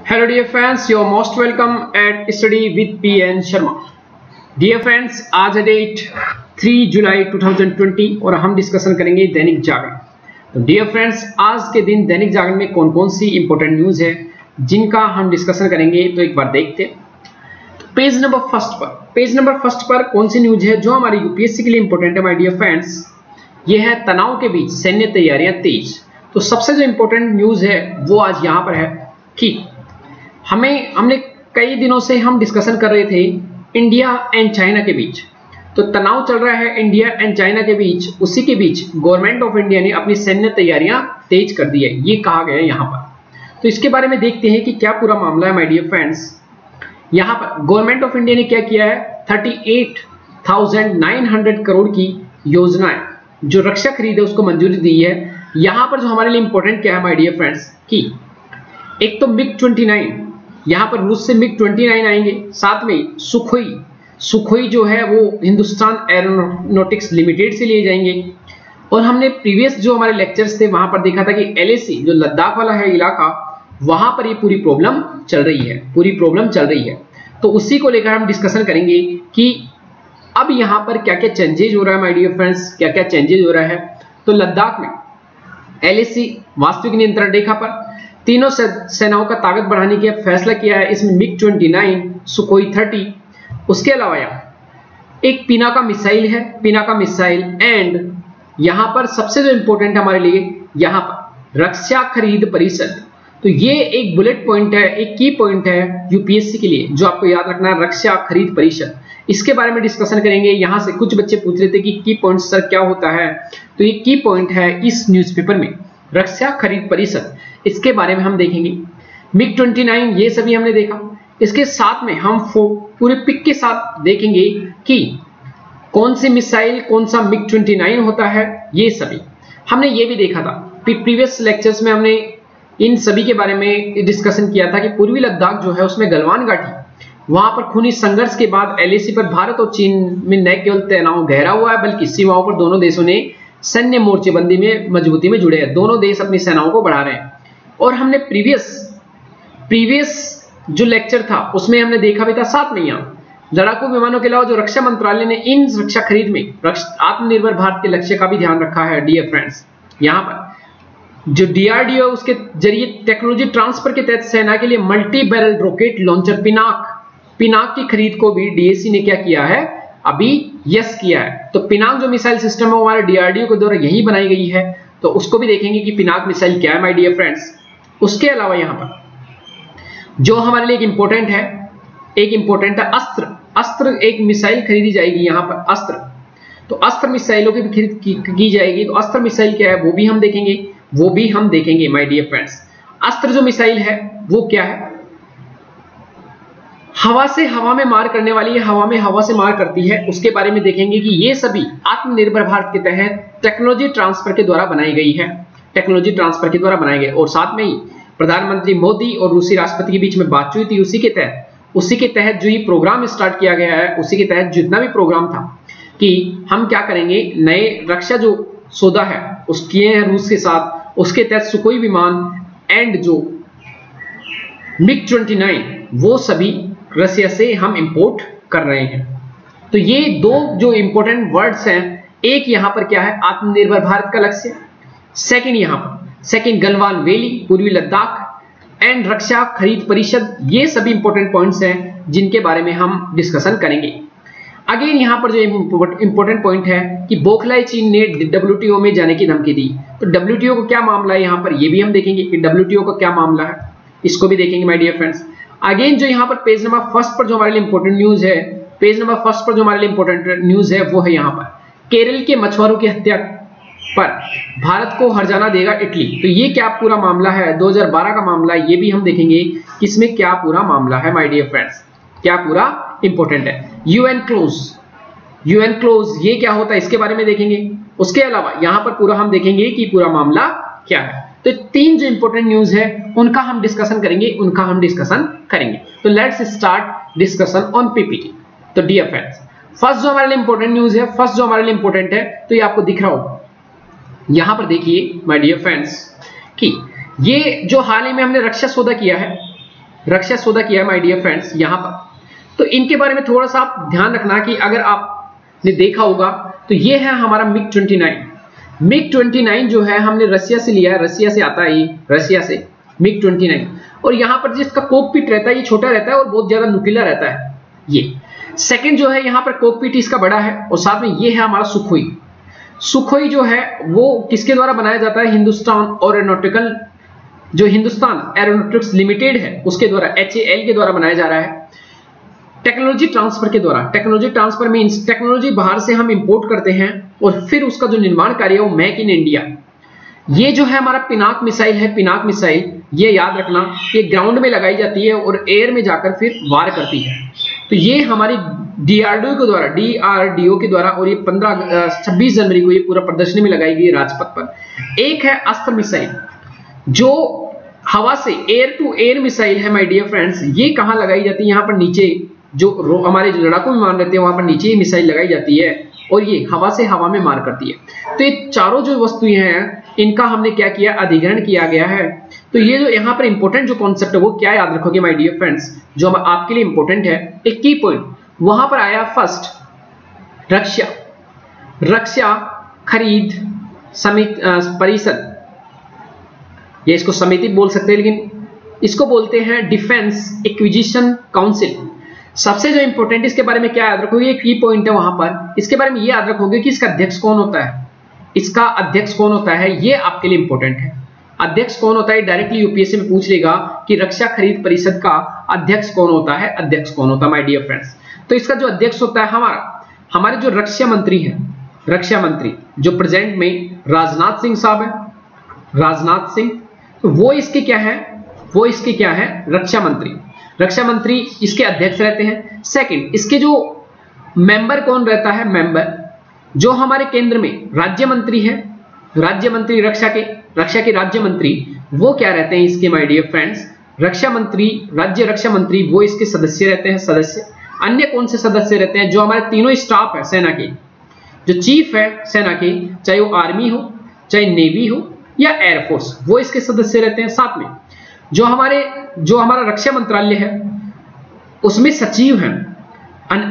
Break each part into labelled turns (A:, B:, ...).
A: Hello dear friends, you are most welcome at Study with PN Sharma. Dear friends, आज है date 3 जुलाई 2020 और हम discussion करेंगे दैनिक जागरण। तो डियर फ्रेंड्स, आज के दिन दैनिक जागरण में कौन कौन सी इंपॉर्टेंट न्यूज है जिनका हम डिस्कशन करेंगे, तो एक बार देखते हैं। तो पेज नंबर फर्स्ट पर कौन सी न्यूज है जो हमारी यूपीएससी के लिए इंपॉर्टेंट है माय डियर फ्रेंड्स? ये है तनाव के बीच सैन्य तैयारियां तेज। तो सबसे जो इंपॉर्टेंट न्यूज है वो आज यहाँ पर है कि हमने कई दिनों से हम डिस्कशन कर रहे थे इंडिया एंड चाइना के बीच। तो तनाव चल रहा है इंडिया एंड चाइना के बीच, उसी के बीच गवर्नमेंट ऑफ इंडिया ने अपनी सैन्य तैयारियां तेज कर दी है, ये कहा गया है यहाँ पर। तो इसके बारे में देखते हैं कि क्या पूरा मामला है माय डियर फ्रेंड्स। यहाँ पर गवर्नमेंट ऑफ इंडिया ने क्या किया है, 38,900 करोड़ की योजनाएं जो रक्षा खरीद है उसको मंजूरी दी है। यहाँ पर जो हमारे लिए इंपॉर्टेंट क्या है माय डियर फ्रेंड्स कि एक तो MiG-29, यहाँ पर रूस से MiG-29 आएंगे, साथ में सुखोई जो है वो हिंदुस्तान एरोनॉटिक्स लिमिटेड से लिए जाएंगे। और हमने प्रीवियस जो हमारे लेक्चर्स थे वहां पर देखा था कि LAC जो लद्दाख वाला है इलाका, वहां पर ये पूरी प्रॉब्लम चल रही है। तो उसी को लेकर हम डिस्कशन करेंगे कि अब यहाँ पर क्या क्या चेंजेज हो रहा है माय डियर फ्रेंड्स, क्या क्या चेंजेज हो रहा है। तो लद्दाख में LAC वास्तविक नियंत्रण रेखा पर तीनों सेनाओं का ताकत बढ़ाने का फैसला किया है। इसमें MiG-29, सुखोई 30, उसके अलावा एक पिनाका मिसाइल है, पिनाका मिसाइल। एंड यहां पर सबसे जो इंपॉर्टेंट हमारे लिए यहां पर रक्षा खरीद परिषद। तो ये एक बुलेट पॉइंट है, एक की पॉइंट है यूपीएससी के लिए जो आपको याद रखना है, रक्षा खरीद परिषद। इसके बारे में डिस्कशन करेंगे। यहां से कुछ बच्चे पूछ रहे थे कि की पॉइंट सर क्या होता है, तो ये की पॉइंट है इस न्यूज़पेपर में, रक्षा खरीद परिषद। इसके बारे में हम देखेंगे। MiG-29 ये सभी हमने देखा। इसके साथ में हम पूरे पिक के साथ देखेंगे कि कौन सी मिसाइल, कौन सा MiG-29 होता है, ये सभी हमने ये भी देखा था। प्रीवियस लेक्चर्स में हमने इन सभी के बारे में डिस्कशन किया था कि पूर्वी लद्दाख जो है उसमें गलवान घाटी, वहां पर खूनी संघर्ष के बाद LAC पर भारत और चीन में न केवल तनाव गहरा हुआ है बल्कि सीमाओं पर दोनों देशों ने सैन्य मोर्चेबंदी में मजबूती में जुड़े हैं। दोनों देश अपनी सेनाओं को बढ़ा रहे हैं। और हमने प्रीवियस जो लेक्चर था उसमें हमने देखा भी था, साथ में यहाँ लड़ाकू विमानों के अलावा जो रक्षा मंत्रालय ने इन रक्षा खरीद में आत्मनिर्भर भारत के लक्ष्य का भी ध्यान रखा है डियर फ्रेंड्स। यहाँ पर जो DRDO उसके जरिए टेक्नोलॉजी ट्रांसफर के तहत सेना के लिए multi barrel rocket launcher Pinaka की खरीद को भी DAC ने क्या किया है, अभी यस किया है। तो पिनाक जो मिसाइल सिस्टम है वो हमारे DRDO के द्वारा यही बनाई गई है, तो उसको भी देखेंगे कि पिनाक मिसाइल क्या है माय डियर फ्रेंड्स। उसके अलावा यहाँ पर जो हमारे लिए एक इंपॉर्टेंट है अस्त्र एक मिसाइल खरीदी जाएगी यहाँ पर, अस्त्र। तो अस्त्र मिसाइलों की भी खरीद की जाएगी। तो अस्त्र मिसाइल क्या है वो भी हम देखेंगे माय डियर फ्रेंड्स। अस्त्र जो मिसाइल है वो क्या है, हवा से हवा में मार करने वाली है, हवा से मार करती है। उसके बारे में देखेंगे कि ये सभी आत्मनिर्भर भारत के तहत टेक्नोलॉजी ट्रांसफर के द्वारा बनाई गई है। और साथ में ही प्रधानमंत्री मोदी और रूसी राष्ट्रपति के बीच में बातचीत हुई, उसी के तहत जो ये प्रोग्राम स्टार्ट किया गया है, उसी के तहत जितना भी प्रोग्राम था कि हम क्या करेंगे, नए रक्षा जो सौदा है उसके रूस के साथ, उसके तहत सुखोई विमान एंड जो MiG-29 वो सभी रशिया से हम इंपोर्ट कर रहे हैं। तो ये दो जो इंपॉर्टेंट वर्ड्स हैं, एक यहां पर क्या है, आत्मनिर्भर भारत का लक्ष्य, सेकंड गलवान वैली पूर्वी लद्दाख एंड रक्षा खरीद परिषद। ये सभी इंपॉर्टेंट पॉइंट्स हैं जिनके बारे में हम डिस्कशन करेंगे। अगेन यहां पर जो इंपॉर्टेंट पॉइंट है कि बौखलाए चीन ने WTO में जाने की धमकी दी। तो WTO को क्या मामला है यहाँ पर, ये भी हम देखेंगे कि WTO का क्या मामला है, इसको भी देखेंगे माय डियर फ्रेंड्स। अगेन जो यहाँ पर पेज नंबर फर्स्ट पर जो हमारे लिए इंपॉर्टेंट न्यूज है वो है यहाँ पर केरल के मछुआरों की हत्या पर भारत को हर्जाना देगा इटली। तो ये क्या पूरा मामला है, 2012 का मामला है, ये भी हम देखेंगे कि इसमें क्या पूरा मामला है माय डियर फ्रेंड्स, क्या पूरा इंपॉर्टेंट है। UN क्लोज ये क्या होता है, इसके बारे में देखेंगे। उसके अलावा यहाँ पर पूरा हम देखेंगे कि पूरा मामला क्या है। तो तीन जो इंपॉर्टेंट न्यूज है उनका हम डिस्कशन करेंगे। तो let's start discussion on PPT। तो डियर फ्रेंड्स, फर्स्ट जो हमारे लिए इंपॉर्टेंट न्यूज है, तो ये आपको दिख रहा हो, यहां पर देखिए माय डियर फ्रेंड्स कि ये जो हाल ही में हमने रक्षा सौदा किया है, रक्षा सौदा किया माय डियर फ्रेंड्स यहां पर। तो इनके बारे में थोड़ा सा आप ध्यान रखना कि अगर आपने देखा होगा तो ये है हमारा मिग 29। मिग 29 जो है हमने रसिया से लिया है, रसिया से आता है, ये रसिया से मिग 29। और यहां पर जिसका कॉकपिट रहता है ये छोटा रहता है और बहुत ज्यादा नुकीला रहता है। ये सेकंड जो है यहां पर कॉकपिट इसका बड़ा है, और साथ में ये है हमारा सुखोई। सुखोई जो है वो किसके द्वारा बनाया जाता है, हिंदुस्तान एरोनॉटिकल, जो हिंदुस्तान एरोनॉटिक्स लिमिटेड है उसके द्वारा, HAL के द्वारा बनाया जा रहा है। टेक्नोलॉजी ट्रांसफर के द्वारा, टेक्नोलॉजी ट्रांसफर मींस टेक्नोलॉजी बाहर से हम इंपोर्ट करते हैं और फिर उसका जो निर्माण कार्य है वो मेक इन इंडिया। ये जो है हमारा पिनाक मिसाइल है, पिनाक मिसाइल, ये याद रखना, ये ग्राउंड में लगाई जाती है और एयर में जाकर फिर वार करती है। तो ये हमारी DRDO के द्वारा, DRDO के द्वारा, और ये 26 जनवरी को ये पूरा प्रदर्शनी में लगाई गई राजपथ पर। एक है अस्त्र मिसाइल जो हवा से एयर टू एयर मिसाइल है माय डियर फ्रेंड्स। ये कहां लगाई जाती है, यहां पर नीचे जो हमारे जो लड़ाकू विमान रहते हैं वहां पर नीचे ही मिसाइल लगाई जाती है और ये हवा से हवा में मार करती है। तो ये चारों जो वस्तुएं हैं इनका हमने क्या किया, अधिग्रहण किया गया है। तो ये जो यहाँ पर इंपॉर्टेंट जो कॉन्सेप्ट है वो क्या याद रखोगे माय डियर फ्रेंड्स, जो आपके लिए इंपॉर्टेंट है, एक की पॉइंट वहां पर आया फर्स्ट रक्षा, रक्षा खरीद समिति परिषद, ये इसको समिति बोल सकते हैं लेकिन इसको बोलते हैं डिफेंस एक्विजिशन काउंसिल। सबसे जो इंपॉर्टेंट इसके बारे में क्या याद रखोगे, एक की पॉइंट है वहां पर, इसके बारे में ये याद रखोगे कि इसका अध्यक्ष कौन होता है, इसका अध्यक्ष कौन होता है, ये आपके लिए इंपॉर्टेंट है। अध्यक्ष कौन होता है, डायरेक्टली यूपीएससी में पूछ लेगा कि रक्षा खरीद परिषद का अध्यक्ष कौन होता है, अध्यक्ष कौन होता है माय डियर फ्रेंड्स। तो इसका जो अध्यक्ष होता है हमारे जो रक्षा मंत्री है, रक्षा मंत्री जो प्रेजेंट में राजनाथ सिंह साहब है, राजनाथ सिंह, तो वो इसके क्या है, वो इसके क्या है, रक्षा मंत्री। रक्षा मंत्री इसके अध्यक्ष रहते हैं। सेकंड, इसके जो मेंबर कौन रहता है, मेंबर जो हमारे केंद्र में राज्य मंत्री है, राज्य मंत्री रक्षा के राज्य मंत्री वो क्या रहते हैं इसके माय डियर फ्रेंड्स, रक्षा मंत्री, राज्य रक्षा मंत्री वो इसके सदस्य रहते हैं, सदस्य। अन्य कौन से सदस्य रहते हैं, जो हमारे तीनों स्टाफ है सेना के, जो चीफ है सेना के, चाहे वो आर्मी हो, चाहे नेवी हो या एयरफोर्स, वो इसके सदस्य रहते हैं। साथ में जो हमारा रक्षा मंत्रालय है उसमें सचिव हैं,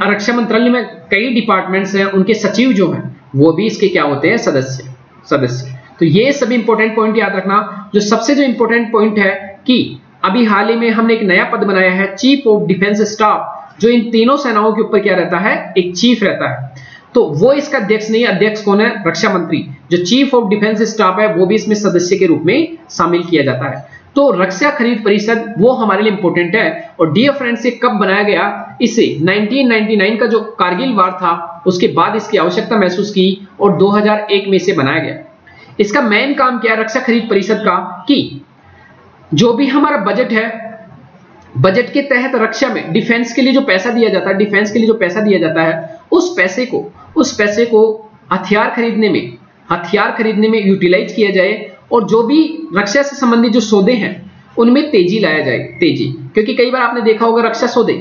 A: रक्षा मंत्रालय में कई डिपार्टमेंट्स हैं, उनके सचिव जो हैं वो भी इसके क्या होते हैं, सदस्य। तो ये सभी इंपॉर्टेंट पॉइंट याद रखना। जो सबसे जो इंपॉर्टेंट पॉइंट है कि अभी हाल ही में हमने एक नया पद बनाया है, चीफ ऑफ डिफेंस स्टाफ, जो इन तीनों सेनाओं के ऊपर क्या रहता है, एक चीफ रहता है। तो वो इसका अध्यक्ष नहीं, अध्यक्ष कौन है, रक्षा मंत्री। जो चीफ ऑफ डिफेंस स्टाफ है वो भी इसमें सदस्य के रूप में शामिल किया जाता है। तो रक्षा खरीद परिषद वो हमारे लिए इंपॉर्टेंट है। और डियर फ्रेंड्स, ये कब बनाया गया, इसे 1999 का जो कारगिल वार था उसके बाद इसकी आवश्यकता महसूस की और 2001 में इसे बनाया गया। इसका मेन काम क्या है रक्षा खरीद परिषद का, कि जो भी हमारा बजट है, बजट के तहत रक्षा में डिफेंस के लिए जो पैसा दिया जाता है, डिफेंस के लिए जो पैसा दिया जाता है, उस पैसे को हथियार खरीदने में यूटिलाइज किया जाए और जो भी रक्षा से संबंधित जो सौदे हैं उनमें तेजी लाया जाए, तेजी। क्योंकि कई बार आपने देखा होगा रक्षा सौदे,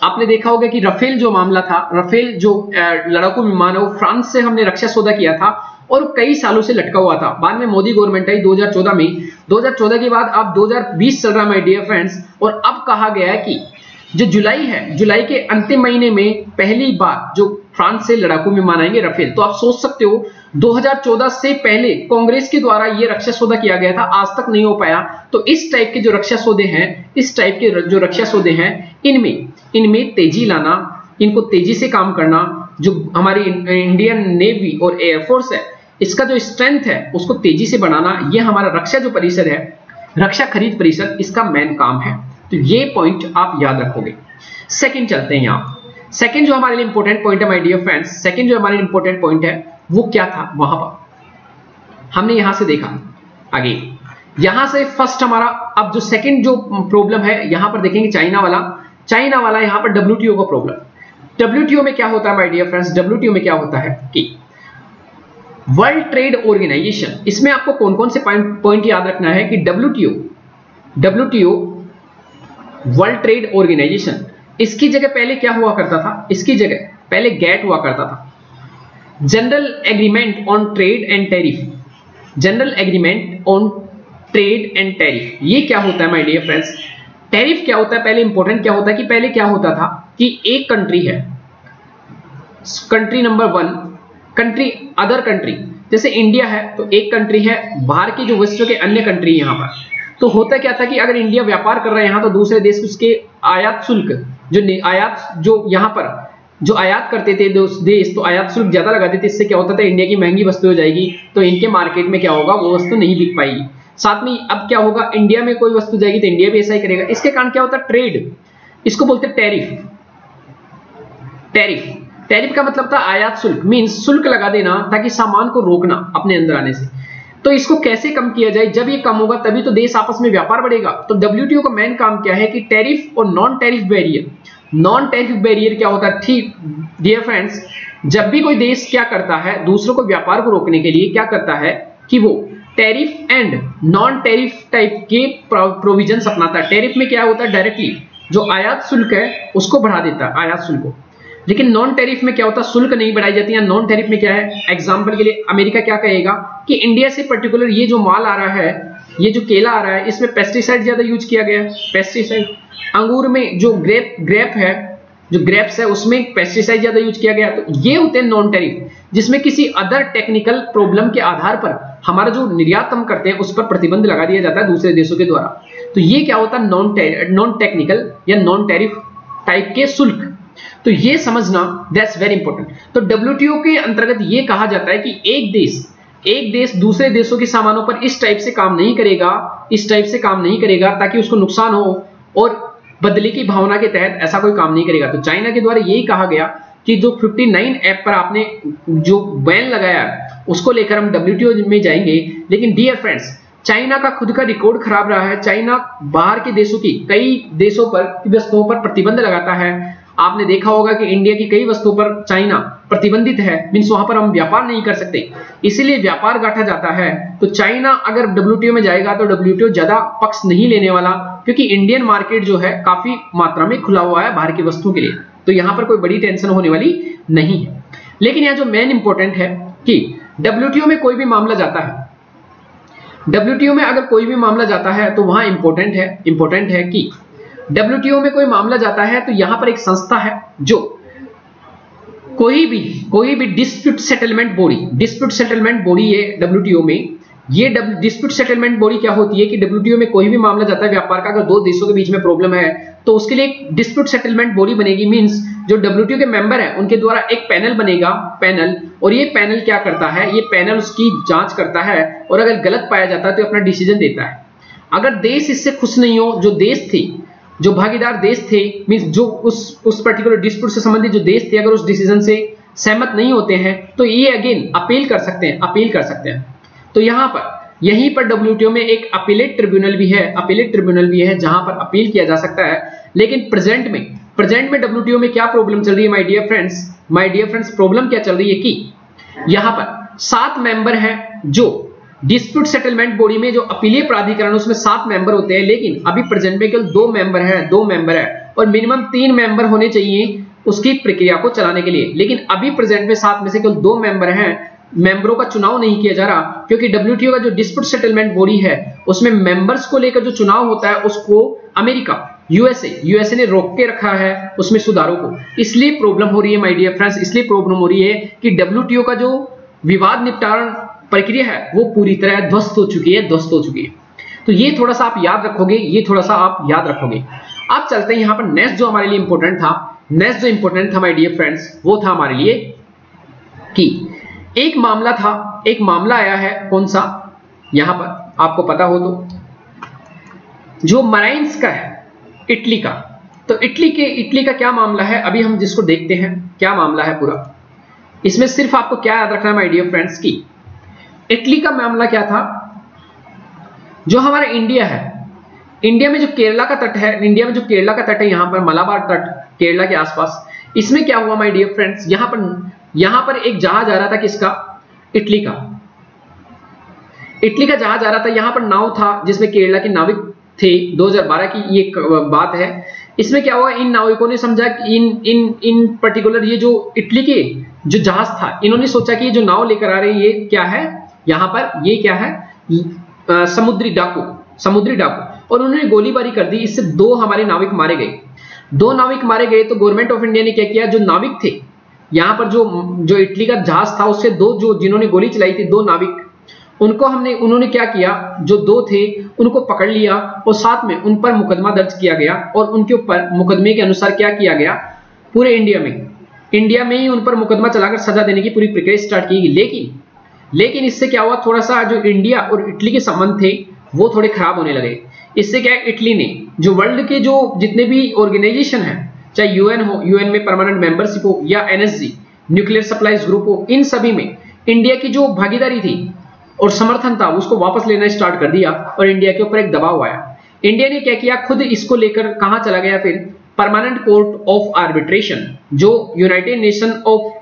A: आपने देखा होगा कि राफेल जो मामला था, राफेल जो लड़ाकू विमान है वो फ्रांस से हमने रक्षा सौदा किया था और कई सालों से लटका हुआ था। बाद में मोदी गवर्नमेंट आई 2014 में, 2014 के बाद अब 2020 चल रहा है माय डियर फ्रेंड्स, और अब कहा गया है कि जो जुलाई है, जुलाई के अंतिम महीने में पहली बार जो फ्रांस से लड़ाकू विमान आएंगे राफेल। तो आप सोच सकते हो 2014 से पहले कांग्रेस के द्वारा ये रक्षा सौदा किया गया था, आज तक नहीं हो पाया। तो इस टाइप के जो रक्षा सौदे हैं, इस टाइप के जो रक्षा सौदे हैं, इनमें तेजी लाना, इनको तेजी से काम करना, जो हमारी इंडियन नेवी और एयरफोर्स है इसका जो स्ट्रेंथ है उसको तेजी से बढ़ाना, ये हमारा रक्षा जो परिषद है, रक्षा खरीद परिषद, इसका मेन काम है। तो ये पॉइंट आप याद रखोगे। सेकंड चलते हैं यहाँ, सेकंड जो हमारे लिए इंपॉर्टेंट पॉइंट है माय डियर फ्रेंड्स, सेकंड जो हमारे लिए इंपॉर्टेंट पॉइंट है वो क्या था, वहां पर हमने यहां से देखा आगे, यहां से फर्स्ट हमारा अब जो सेकंड जो प्रॉब्लम है यहां पर देखेंगे चाइना वाला यहां पर WTO का प्रॉब्लम। WTO में क्या होता है माय डियर फ्रेंड्स, WTO में क्या होता है कि वर्ल्ड ट्रेड ऑर्गेनाइजेशन, इसमें आपको कौन कौन से पॉइंट याद रखना है कि WTO वर्ल्ड ट्रेड ऑर्गेनाइजेशन, इसकी जगह पहले क्या हुआ करता था, इसकी जगह पहले GATT हुआ करता था, general agreement on trade and tariff. General agreement on trade and tariff, ये क्या होता है माय डियर फ्रेंड्स, टैरिफ क्या होता है, पहले इंपॉर्टेंट क्या होता है कि पहले क्या होता था कि एक कंट्री है, country number 1, country other country, जैसे इंडिया है तो एक कंट्री है, बाहर की जो विश्व के अन्य कंट्री यहाँ पर। तो होता क्या था कि अगर इंडिया व्यापार कर रहा है यहाँ, तो दूसरे देश उसके आयात शुल्क जो यहाँ पर जो आयात करते थे देश, तो आयात शुल्क ज्यादा लगाते थे। इससे क्या होता था, इंडिया की महंगी वस्तु हो जाएगी, तो इनके मार्केट में क्या होगा, वो वस्तु नहीं बिक पाएगी। साथ में अब क्या होगा, इंडिया में कोई वस्तु जाएगी तो इंडिया भी ऐसा ही करेगा। इसके कारण क्या होता है, ट्रेड, इसको बोलते हैं टैरिफ। टैरिफ का मतलब था आयात शुल्क, मींस शुल्क लगा देना ताकि सामान को रोकना अपने अंदर आने से। तो इसको कैसे कम किया जाए, जब ये कम होगा तभी तो देश आपस में व्यापार बढ़ेगा। तो WTO का मेन काम क्या है कि टैरिफ और non tariff barrier. Non tariff barrier क्या होता है, ठीक डियर फ्रेंड्स, जब भी कोई देश क्या करता है, दूसरों को व्यापार को रोकने के लिए क्या करता है कि वो tariff and non tariff type के प्रोविजंस अपनाता है। टैरिफ में क्या होता है, डायरेक्टली जो आयात शुल्क है उसको बढ़ा देता है, आयात शुल्क को। लेकिन नॉन टैरिफ में क्या होता है, शुल्क नहीं बढ़ाई जाती है। नॉन टैरिफ में क्या है, एग्जांपल के लिए अमेरिका क्या कहेगा कि इंडिया से पर्टिकुलर ये जो माल आ रहा है, ये जो केला आ रहा है, इसमें पेस्टिसाइड ज्यादा यूज किया गया है। पेस्टिसाइड, अंगूर में जो ग्रेप है, जो ग्रेप्स है उसमें पेस्टिसाइड ज्यादा यूज किया गया। तो ये होते हैं नॉन टैरिफ, जिसमें किसी अदर टेक्निकल प्रॉब्लम के आधार पर हमारा जो निर्यात हम करते हैं उस पर प्रतिबंध लगा दिया जाता है दूसरे देशों के द्वारा। तो ये क्या होता है, नॉन टेक्निकल या नॉन टैरिफ टाइप के शुल्क। तो ये समझना, दैट्स वेरी इंपॉर्टेंट। तो WTO के अंतर्गत ये कहा जाता है कि एक देश दूसरे देशों के सामानों पर इस टाइप से काम नहीं करेगा, ताकि उसको नुकसान हो, और बदले की भावना के तहत ऐसा कोई काम नहीं करेगा। तो चाइना के द्वारा यही कहा गया कि जो 59 ऐप पर आपने जो बैन लगाया उसको लेकर हम WTO में जाएंगे। लेकिन डियर फ्रेंड्स, चाइना का खुद का रिकॉर्ड खराब रहा है। चाइना बाहर के देशों की कई देशों पर वस्तुओं पर प्रतिबंध लगाता है। आपने देखा होगा कि इंडिया की कई वस्तुओं पर चाइना प्रतिबंधित है, मींस वहां पर हम व्यापार नहीं कर सकते, इसीलिए व्यापार गांठा जाता है। तो चाइना अगर WTO में जाएगा तो WTO ज्यादा पक्ष नहीं लेने वाला, क्योंकि इंडियन मार्केट जो है काफी मात्रा में खुला हुआ है बाहर की वस्तुओं के लिए। तो यहां पर कोई बड़ी टेंशन होने वाली नहीं है। लेकिन यह जो मेन इंपॉर्टेंट है कि WTO में कोई भी मामला जाता है, WTO में अगर कोई भी मामला जाता है तो वहां इंपॉर्टेंट है कि WTO में कोई मामला जाता है तो यहां पर एक संस्था है जो कोई भी डिस्प्यूट सेटलमेंट बॉडी है WTO में। ये डिस्प्यूट सेटलमेंट बॉडी क्या होती है कि WTO में कोई भी मामला जाता है व्यापार का, अगर दो देशों के बीच में प्रॉब्लम है तो उसके लिए एक डिस्प्यूट सेटलमेंट बॉडी बनेगी। मींस जो WTO के मेंबर है उनके द्वारा एक पैनल बनेगा, और ये पैनल क्या करता है, ये पैनल उसकी जांच करता है, और अगर गलत पाया जाता है तो अपना डिसीजन देता है। अगर देश इससे खुश नहीं हो, जो भागीदार देश थे, मींस जो उस पर्टिकुलर डिस्प्यूट से संबंधित जो देश थे, अगर उस डिसीजन से सहमत नहीं होते हैं तो ये अगेन अपील कर सकते हैं। तो यहीं पर WTO में एक अपीलेट ट्रिब्यूनल भी है जहां पर अपील किया जा सकता है। लेकिन प्रेजेंट में WTO में क्या प्रॉब्लम चल रही है माय डियर फ्रेंड्स, प्रॉब्लम क्या चल रही है कि यहां पर 7 मेंबर हैं, जो डिस्प्यूट सेटलमेंट बॉडी में जो अपीलीय प्राधिकरण उसमें 7 मेंबर होते हैं, लेकिन अभी प्रेजेंट में केवल 2 मेंबर है, और मिनिमम 3 मेंबर होने चाहिए उसकी प्रक्रिया को चलाने के लिए। लेकिन अभी प्रेजेंट में 7 में से केवल 2 मेंबर हैं। मेंबरों का चुनाव नहीं किया जा रहा, क्योंकि WTO का जो डिस्प्यूट सेटलमेंट बॉडी है उसमें मेंबर्स को लेकर जो चुनाव होता है उसको अमेरिका, यूएसए ने रोक के रखा है उसमें सुधारों को। इसलिए प्रॉब्लम हो रही है माय डियर फ्रेंड्स, इसलिए प्रॉब्लम हो रही है कि WTO का जो विवाद निपटारण प्रक्रिया है वो पूरी तरह ध्वस्त हो चुकी है। तो ये थोड़ा सा आप याद रखोगे। अब चलते हैं यहाँ पर नेक्स्ट जो हमारे लिए इंपॉर्टेंट था माय डियर फ्रेंड्स, वो था हमारे लिए कि एक मामला आया है, कौन सा, यहां पर आपको पता हो तो, जो मराइन्स का है, इटली का। तो इटली का क्या मामला है, अभी हम जिसको देखते हैं क्या मामला है पूरा। इसमें सिर्फ आपको क्या याद रखना है माय डियर फ्रेंड्स की इटली का मामला क्या था, जो हमारा इंडिया है, इंडिया में जो केरला का तट है, यहां पर मलाबार तट केरला के आसपास, इसमें क्या हुआ माय डियर फ्रेंड्स, यहां पर एक जहाज आ रहा था, किसका, इटली का जहाज आ रहा था। यहां पर नाव था जिसमें केरला के नाविक थे। 2012 की ये बात है। इसमें क्या हुआ, इन नाविकों ने समझा कि इन पर्टिकुलर ये जो इटली के जो जहाज था, इन्होंने सोचा कि ये जो नाव लेकर आ रहे हैं ये क्या है, यहां पर ये क्या है, समुद्री डाकू। और उन्होंने गोलीबारी कर दी, इससे 2 हमारे नाविक मारे गए। 2 नाविक मारे गए तो गवर्नमेंट ऑफ इंडिया ने क्या किया, जो नाविक थे यहाँ पर जो इटली का जहाज था उससे 2 जो जिन्होंने गोली चलाई थी 2 नाविक, उन्होंने क्या किया, जो 2 थे उनको पकड़ लिया और साथ में उन पर मुकदमा दर्ज किया गया और उनके ऊपर मुकदमे के अनुसार क्या किया गया, पूरे इंडिया में ही उन पर मुकदमा चलाकर सजा देने की पूरी प्रक्रिया स्टार्ट की गई। लेकिन इससे क्या हुआ, थोड़ा सा जो इंडिया और इटली के संबंध थे वो थोड़े खराब होने लगे। इससे क्या है, इटली ने जो वर्ल्ड के जो जितने भी ऑर्गेनाइजेशन है, चाहे यूएन हो, यूएन में परमानेंट मेंबरशिप हो या एनएसजी न्यूक्लियर सप्लाईज ग्रुप हो, इन सभी में इंडिया की जो भागीदारी थी और समर्थन था उसको वापस लेना स्टार्ट कर दिया और इंडिया के ऊपर एक दबाव आया। इंडिया ने क्या किया, खुद इसको लेकर कहां चला गया, फिर परमानेंट कोर्ट ऑफ आर्बिट्रेशन, जो United nation of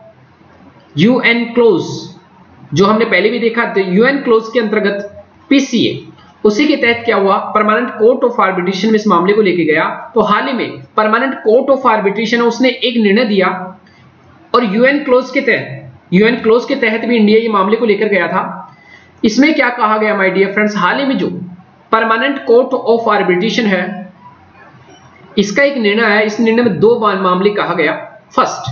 A: UN close, जो हमने पहले भी देखा था यूएन क्लोज के अंतर्गत पीसीए, उसी के तहत क्या हुआ, परमानेंट कोर्ट ऑफ आर्बिट्रेशन में इस मामले को लेके गया। तो हाल ही में परमानेंट कोर्ट ऑफ आर्बिट्रेशन उसने एक निर्णय दिया और यूएन क्लोज के तहत भी इंडिया ये मामले को लेकर गया था। इसमें क्या कहा गया माय डियर फ्रेंड्स, हाल ही में जो परमानेंट कोर्ट ऑफ आर्बिट्रेशन है इसका एक निर्णय है, इस निर्णय में 2 मामले कहा गया। फर्स्ट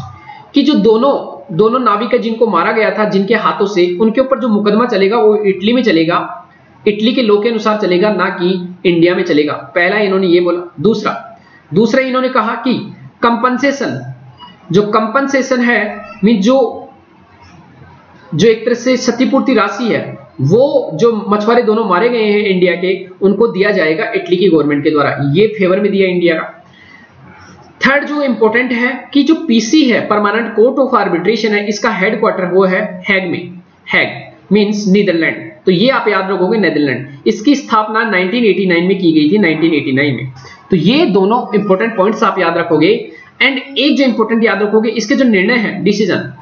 A: कि जो दोनों नाविक जिनको मारा गया था जिनके हाथों से, उनके ऊपर जो मुकदमा चलेगा वो इटली में चलेगा, इटली के लॉ के अनुसार चलेगा, ना कि इंडिया में चलेगा। पहला इन्होंने ये बोला। दूसरा इन्होंने कहा कि कंपनसेशन है, मीन जो एक तरह से क्षतिपूर्ति राशि है वो जो मछुआरे दोनों मारे गए हैं इंडिया के, उनको दिया जाएगा इटली की गवर्नमेंट के द्वारा, ये फेवर में दिया इंडिया का। थर्ड जो इंपॉर्टेंट है कि जो पीसी है, परमानेंट कोर्ट ऑफ आर्बिट्रेशन है, इसका हेडक्वार्टर वो है हैग में, हैग मींस नीदरलैंड, तो ये आप याद रखोगे नीदरलैंड। इसकी स्थापना 1989 में की गई थी, 1989 में। तो ये दोनों इंपॉर्टेंट पॉइंट्स आप याद रखोगे। एंड एक जो इंपॉर्टेंट याद रखोगे, इसके जो निर्णय है, डिसीजन,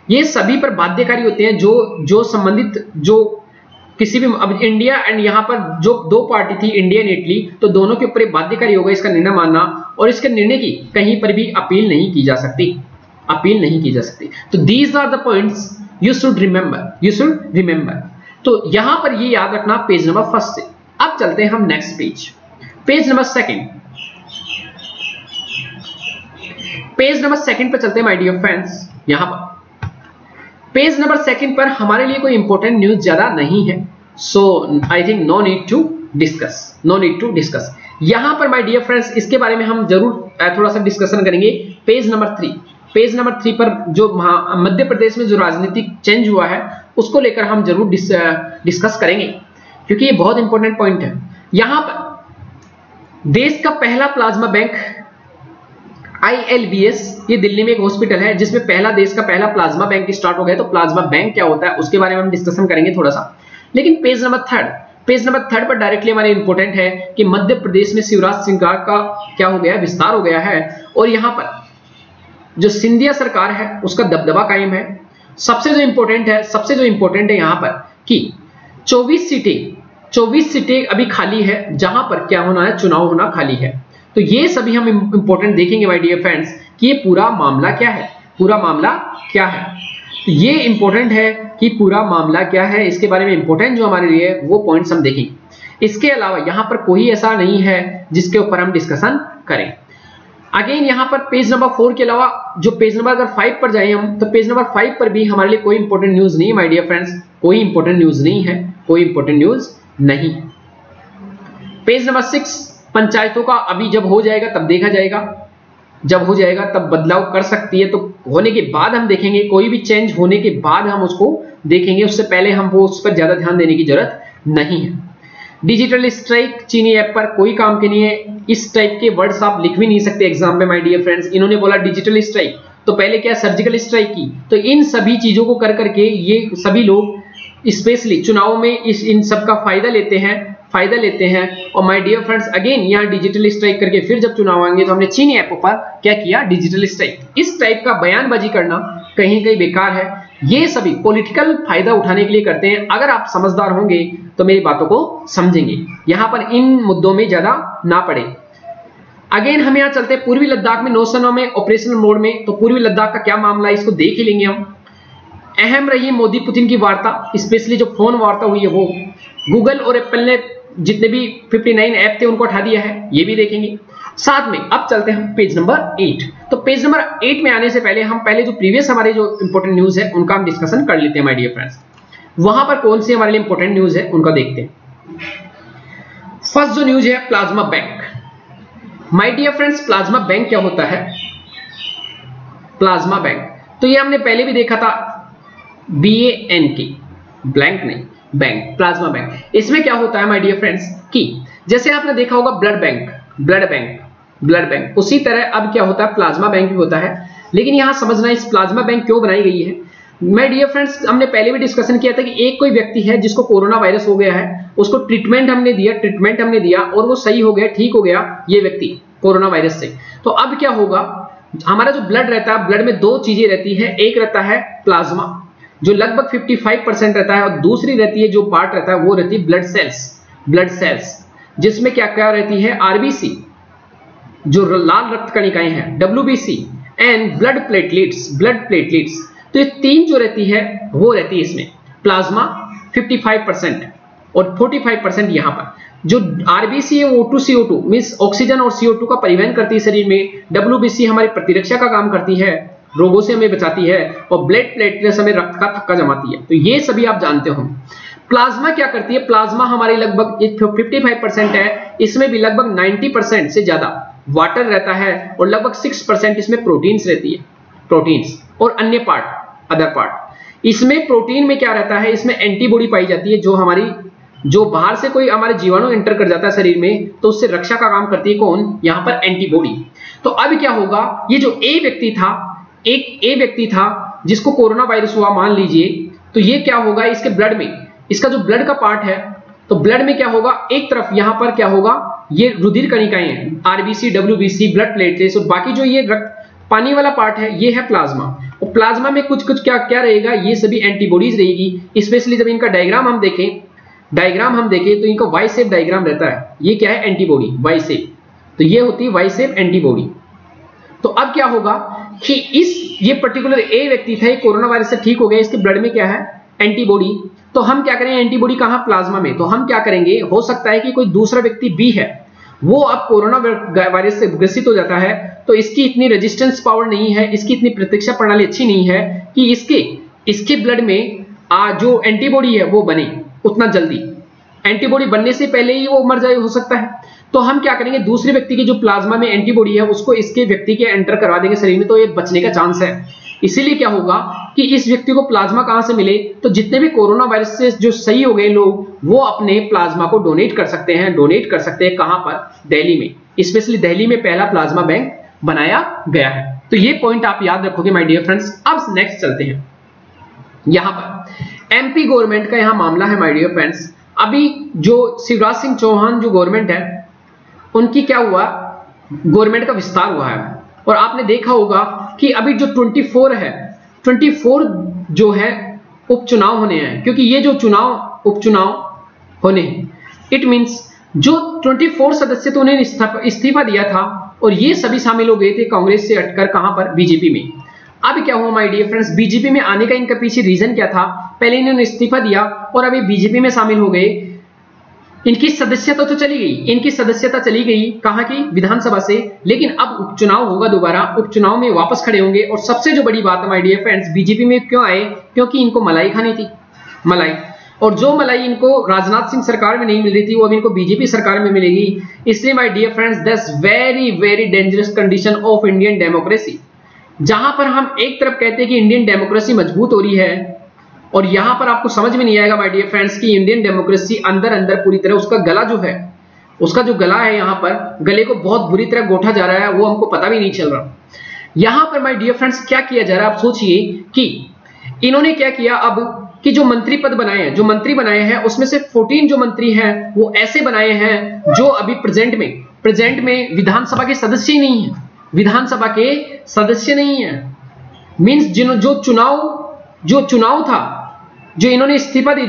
A: ये सभी पर बाध्यकारी होते हैं जो संबंधित, जो किसी भी, अब इंडिया एंड यहाँ पर जो 2 पार्टी थी इंडिया एंड इटली, तो दोनों के ऊपर बाध्यकारी होगा इसका निर्णय मानना, और इसके निर्णय की कहीं पर भी अपील नहीं की जा सकती। तो these are the points you should remember. तो यहां पर ये याद रखना पेज नंबर 1 से। अब चलते हैं हम नेक्स्ट पेज नंबर 2 पर चलते हैं माय डियर फ्रेंड्स। यहां पर पेज नंबर 2 पर हमारे लिए कोई इंपॉर्टेंट न्यूज ज्यादा नहीं है, so I think no need to discuss. यहां पर माय डियर फ्रेंड्स इसके बारे में हम जरूर थोड़ा सा डिस्कशन करेंगे। पेज नंबर 3 पर जो मध्य प्रदेश में जो राजनीतिक चेंज हुआ है उसको लेकर हम जरूर डिस्कस करेंगे, क्योंकि ये बहुत इंपॉर्टेंट पॉइंट है। यहां पर देश का पहला प्लाज्मा बैंक ILBS, ये दिल्ली में एक हॉस्पिटल है जिसमें देश का पहला प्लाज्मा बैंक स्टार्ट हो गया। तो प्लाज्मा बैंक क्या होता है उसके बारे में हम डिस्कशन करेंगे थोड़ा सा। लेकिन पेज नंबर 3 पर डायरेक्टली हमारे इंपॉर्टेंट है कि मध्य प्रदेश में शिवराज सिंह का क्या हो गया, विस्तार हो गया है, और यहां पर जो सिंधिया सरकार है उसका दबदबा कायम है। सबसे जो इंपॉर्टेंट है यहां पर कि 24 सीटें अभी खाली है, जहां पर क्या होना है, चुनाव होना खाली है। तो ये सभी हम इंपॉर्टेंट देखेंगे माय डियर फ्रेंड्स कि ये पूरा मामला क्या है। तो ये इंपॉर्टेंट है कि पूरा मामला क्या है, इसके बारे में इंपॉर्टेंट जो हमारे लिए वो पॉइंट्स हम देखेंगे। इसके अलावा यहां पर कोई ऐसा नहीं है जिसके ऊपर हम डिस्कशन करें। अगेन यहां पर पेज नंबर 4 के अलावा जो पेज नंबर अगर 5 पर जाएं हम, तो पेज नंबर 5 पर भी हमारे लिए कोई इंपॉर्टेंट न्यूज नहीं माय डियर फ्रेंड्स, कोई इंपॉर्टेंट न्यूज नहीं। पेज नंबर 6 पंचायतों का अभी जब हो जाएगा तब देखा जाएगा, जब हो जाएगा तब बदलाव कर सकती है, तो होने के बाद हम देखेंगे, कोई भी चेंज होने के बाद हम उसको देखेंगे, उससे पहले हम वो उस पर ज्यादा ध्यान देने की जरूरत नहीं है। डिजिटल स्ट्राइक चीनी ऐप पर कोई काम के नहीं है, इस टाइप के वर्ड्स आप लिख भी नहीं सकते एग्जाम में माय डियर फ्रेंड्स। इन्होंने बोला डिजिटल स्ट्राइक, तो पहले क्या सर्जिकल स्ट्राइक की, तो इन सभी चीजों को कर करके ये सभी लोग स्पेशली चुनाव में इन सब का फायदा लेते हैं। और माय डियर फ्रेंड्स अगेन यहाँ डिजिटल स्ट्राइक करके फिर जब चुनाव आएंगे तो हमने चीनी ऐप पर क्या किया, डिजिटल स्ट्राइक। इस टाइप का बयानबाजी करना कहीं बेकार है, ये सभी पॉलिटिकल फायदा उठाने के लिए करते हैं। अगर आप समझदार होंगे तो मेरी बातों को समझेंगे, यहां पर इन मुद्दों में ज्यादा ना पड़े। अगेन हम यहाँ चलते हैं पूर्वी लद्दाख में नौसेना में ऑपरेशनल मोड में। तो पूर्वी लद्दाख का क्या मामला है इसको देख ही लेंगे हम। अहम रही मोदी पुतिन की वार्ता, स्पेशली जो फोन वार्ता हुई है वो। गूगल और एप्पल ने जितने भी 59 ऐप थे उनको हटा दिया है, ये भी देखेंगे। साथ में अब चलते हैं पेज नंबर 8। तो पेज नंबर 8 में आने से पहले हम पहले जो प्रीवियस हमारे जो इंपॉर्टेंट न्यूज है उनका हम डिस्कशन कर लेते हैं माय डियर फ्रेंड्स। वहां पर कौन सी हमारे लिए इंपॉर्टेंट न्यूज है उनका देखते हैं। फर्स्ट जो न्यूज है plasma bank. My dear friends, plasma bank क्या होता है? प्लाज्मा बैंक तो ये हमने पहले भी देखा था, BANK, ब्लैंक नहीं, बैंक, प्लाज्मा बैंक। इसमें क्या होता है माय डियर फ्रेंड्स कि जैसे आपने देखा होगा ब्लड बैंक, ब्लड बैंक, उसी तरह अब क्या होता है प्लाज्मा बैंक भी होता है। लेकिन यहां समझना इस प्लाज्मा बैंक क्यों बनाई गई है। माय डियर फ्रेंड्स, हमने पहले भी डिस्कशन किया था कि एक कोई व्यक्ति है जिसको कोरोना वायरस हो गया है, उसको ट्रीटमेंट हमने दिया और वो सही हो गया, ठीक हो गया ये व्यक्ति कोरोना वायरस से। तो अब क्या होगा, हमारा जो ब्लड रहता है, ब्लड में दो चीजें रहती है, एक रहता है प्लाज्मा जो लगभग 55% रहता है, और दूसरी रहती है जो पार्ट रहता है वो रहती है ब्लड सेल्स, जिसमें क्या क्या रहती है, RBC जो लाल रक्त कणिकाएं हैं, WBC एंड ब्लड प्लेटलेट्स। तो ये तीन जो रहती है वो रहती है इसमें, प्लाज्मा 55% और 45% यहाँ पर। जो RBC है वो O2CO2 मींस ऑक्सीजन और CO2 का परिवहन करती है शरीर में, WBC हमारी प्रतिरक्षा का काम करती है, रोगों से हमें बचाती है, और ब्लड प्लेटलेट्स हमें रक्त का थक्का जमाती है। तो ये सभी आप जानते हो। प्लाज्मा क्या करती है, प्लाज्मा हमारी लगभग 55% है, इसमें भी लगभग 90% से ज्यादा वाटर रहता है और लगभग 6% इसमें प्रोटीन्स रहती है, प्रोटीन्स और अन्य पार्ट, अदर पार्ट। इसमें प्रोटीन में क्या रहता है, इसमें एंटीबॉडी पाई जाती है, जो बाहर से कोई हमारे जीवाणु एंटर कर जाता है शरीर में तो उससे रक्षा का काम करती है कौन, यहां पर एंटीबॉडी। तो अब क्या होगा, ये जो ए व्यक्ति था जिसको कोरोना वायरस हुआ मान लीजिए, तो ये क्या होगा, इसके ब्लड में, इसका जो ब्लड का पार्ट है, तो ब्लड में क्या होगा, एक तरफ यहां पर क्या होगा, ये रुधिर कणिकाएं हैं, RBC, WBC, ब्लड प्लेटलेट्स, और बाकी जो ये रक्त पानी वाला पार्ट है ये है प्लाज्मा। और प्लाज्मा में कुछ क्या रहेगा, ये सभी एंटीबॉडीज रहेगी। स्पेशली जब इनका डायग्राम हम देखें तो इनका वाई शेप डायग्राम रहता है, ये क्या है, एंटीबॉडी, वाई शेप, तो ये होती है वाई शेप एंटीबॉडी। तो अब क्या होगा कि ये पर्टिकुलर ए व्यक्ति था, कोरोना वायरस से ठीक हो गया, इसके ब्लड में क्या है, एंटीबॉडी। तो हम क्या करें, एंटीबॉडी कहां, प्लाज्मा में। तो हम क्या करेंगे, हो सकता है कि कोई दूसरा व्यक्ति बी है, वो अब कोरोना वायरस से ग्रसित हो जाता है, तो इसकी इतनी रेजिस्टेंस पावर नहीं है, इसकी इतनी प्रतिरक्षा प्रणाली अच्छी नहीं है कि इसके ब्लड में जो एंटीबॉडी है वो बने उतना जल्दी। एंटीबॉडी बनने से पहले ही वो मर जाए, हो सकता है। तो हम क्या करेंगे, दूसरे व्यक्ति की जो प्लाज्मा में एंटीबॉडी है उसको इसके व्यक्ति के एंटर करवा देंगे शरीर में, तो ये बचने का चांस है। इसीलिए क्या होगा कि इस व्यक्ति को प्लाज्मा कहां से मिले, तो जितने भी कोरोना वायरस से जो सही हो गए लोग, वो अपने प्लाज्मा को डोनेट कर सकते हैं कहां पर, दिल्ली में। स्पेशली दिल्ली में पहला प्लाज्मा बैंक बनाया गया है। तो ये पॉइंट आप याद रखोगे माय डियर फ्रेंड्स। अब नेक्स्ट चलते हैं, यहां पर MP गवर्नमेंट का यहां मामला है माय डियर फ्रेंड्स। अभी जो शिवराज सिंह चौहान जो गवर्नमेंट है, उनकी क्या हुआ, गवर्नमेंट का विस्तार हुआ है, और आपने देखा होगा कि अभी जो 24 जो है उपचुनाव होने हैं, क्योंकि ये जो उपचुनाव होने हैं, इट मींस जो 24 सदस्य तो उन्हें इस्तीफा दिया था, और ये सभी शामिल हो गए थे कांग्रेस से हटकर कहां पर, बीजेपी में। अब क्या हुआ माय डियर फ्रेंड्स, बीजेपी में आने का इनका पीछे रीजन क्या था, पहले इन्होंने इस्तीफा दिया और अभी बीजेपी में शामिल हो गए। इनकी सदस्यता तो चली गई, कहां की, विधानसभा से, लेकिन अब उपचुनाव होगा दोबारा, उपचुनाव में वापस खड़े होंगे। और सबसे जो बड़ी बात है माय डियर फ्रेंड्स, बीजेपी में क्यों आए, क्योंकि इनको मलाई खानी थी, मलाई, और जो मलाई इनको राजनाथ सिंह सरकार में नहीं मिल रही थी, वो अब इनको बीजेपी सरकार में मिलेगी। इसलिए my dear friends, that's very very dangerous condition of Indian democracy, जहां पर हम एक तरफ कहते हैं कि इंडियन डेमोक्रेसी मजबूत हो रही है, और यहां पर आपको समझ में नहीं आएगा माय डियर फ्रेंड्स कि इंडियन डेमोक्रेसी अंदर पूरी तरह उसका गला है, यहां पर गले को बहुत बुरी तरह गोठा जा रहा है, वो हमको पता भी नहीं चल रहा। यहां पर माय डियर फ्रेंड्स क्या किया जा रहा है, आप सोचिए कि इन्होंने क्या किया अब कि जो मंत्री पद बनाए हैं उसमें से 14 जो मंत्री हैं वो ऐसे बनाए हैं जो अभी प्रेजेंट में विधानसभा के सदस्य ही नहीं है, मींस जो चुनाव था, जो इन्होंने इस्तीफा दे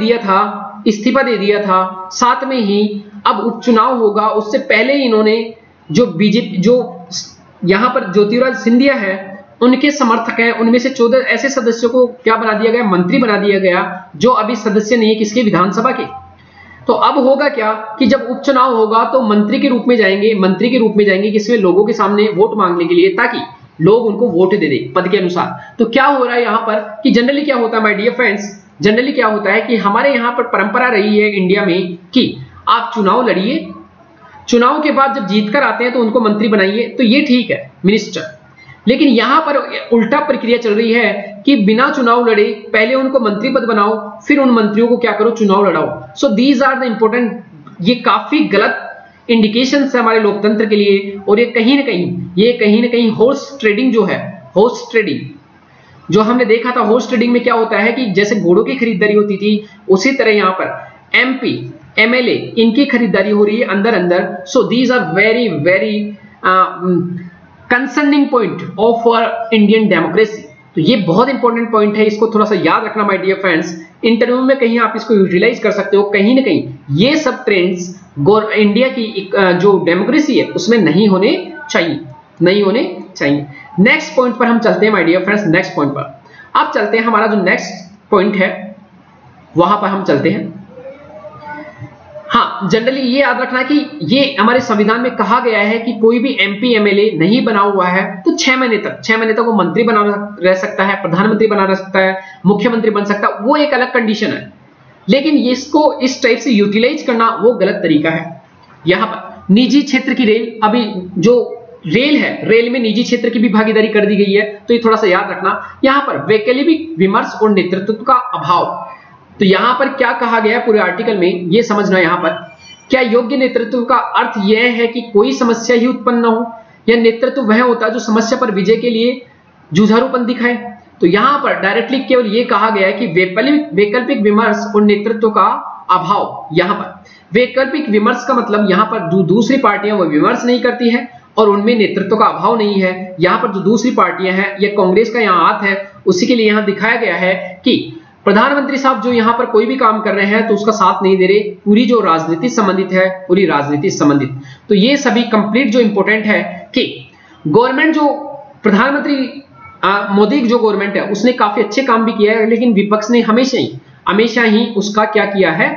A: दिया था, साथ में ही अब उपचुनाव होगा, उससे पहले ही इन्होंने जो बीजेपी, जो यहां पर ज्योतिरादित्य सिंधिया है, उनके समर्थक हैं, उनमें से 14 ऐसे सदस्यों को क्या बना दिया गया, मंत्री बना दिया गया, जो अभी सदस्य नहीं है किसके, विधानसभा के। तो अब होगा क्या कि जब उपचुनाव होगा तो मंत्री के रूप में जाएंगे किसी लोगों के सामने वोट मांगने के लिए, ताकि लोग उनको वोट दे दे पद के अनुसार। तो क्या हो रहा है यहाँ पर कि जनरली क्या होता है माय डियर फ्रेंड्स, जनरली क्या होता है कि हमारे यहाँ पर परंपरा रही है इंडिया में कि आप चुनाव लड़िए, चुनाव के बाद जब जीत कर आते हैं तो उनको मंत्री बनाइए, तो ये ठीक है मिनिस्टर। लेकिन यहां पर उल्टा प्रक्रिया चल रही है कि बिना चुनाव लड़े पहले उनको मंत्री पद बनाओ, फिर उन मंत्रियों को क्या करो, चुनाव लड़ाओ। So these are the important, ये काफी गलत इंडिकेशंस है हमारे लोकतंत्र के लिए। और ये कहीं ना कहीं हॉर्स ट्रेडिंग जो है, हॉर्स ट्रेडिंग जो हमने देखा था, हॉर्स ट्रेडिंग में क्या होता है कि जैसे घोड़ों की खरीदारी होती थी, उसी तरह यहां पर एमपी एमएलए इनकी खरीदारी हो रही है अंदर अंदर। So these are very very concerning point of Indian democracy. तो ये बहुत इंपॉर्टेंट पॉइंट है, इसको थोड़ा सा याद रखना माय डियर फ्रेंड्स। इंटरव्यू में कहीं आप इसको यूटिलाइज कर सकते हो, कहीं ना कहीं ये सब ट्रेंड्स इंडिया की जो डेमोक्रेसी है उसमें नहीं होने चाहिए। नेक्स्ट पॉइंट पर हम चलते हैं my dear friends, next point पर अब चलते हैं। हमारा जो नेक्स्ट पॉइंट है वहां पर हम चलते हैं। हाँ, जनरली ये याद रखना कि ये हमारे संविधान में कहा गया है कि कोई भी एमपी एमएलए नहीं बना हुआ है तो 6 महीने तक वो मंत्री बना रह सकता है, प्रधानमंत्री बना रह सकता है, मुख्यमंत्री बन सकता है, वो एक अलग कंडीशन है। लेकिन इसको इस टाइप से यूटिलाइज करना वो गलत तरीका है। यहां पर निजी क्षेत्र की रेल, अभी जो रेल है, रेल में निजी क्षेत्र की भी भागीदारी कर दी गई है, तो ये थोड़ा सा याद रखना। यहां पर वैकल्पिक विमर्श और नेतृत्व का अभाव, तो यहां पर क्या कहा गया है पूरे आर्टिकल में, यह समझना। यहां पर क्या योग्य नेतृत्व का अर्थ यह है कि कोई समस्या ही उत्पन्न न हो, या नेतृत्व वह होता है जो समस्या पर विजय के लिए जुझारूपन दिखाए। तो यहां पर डायरेक्टली केवल यह कहा गया है कि वैकल्पिक विमर्श और नेतृत्व का अभाव। यहां पर वैकल्पिक विमर्श का मतलब यहां पर जो दूसरी पार्टियां वो विमर्श नहीं करती है और उनमें नेतृत्व का अभाव नहीं है। यहां पर जो दूसरी पार्टियां हैं, या कांग्रेस का यहां हाथ है, उसी के लिए यहां दिखाया गया है कि प्रधानमंत्री साहब जो यहां पर कोई भी काम कर रहे हैं तो उसका साथ नहीं दे रहे, पूरी जो राजनीति संबंधित है, पूरी राजनीति संबंधित। तो ये सभी कंप्लीट जो इंपॉर्टेंट है कि गवर्नमेंट जो प्रधानमंत्री मोदी जो गवर्नमेंट है उसने काफी अच्छे काम भी किया है, लेकिन विपक्ष ने हमेशा ही उसका क्या किया है,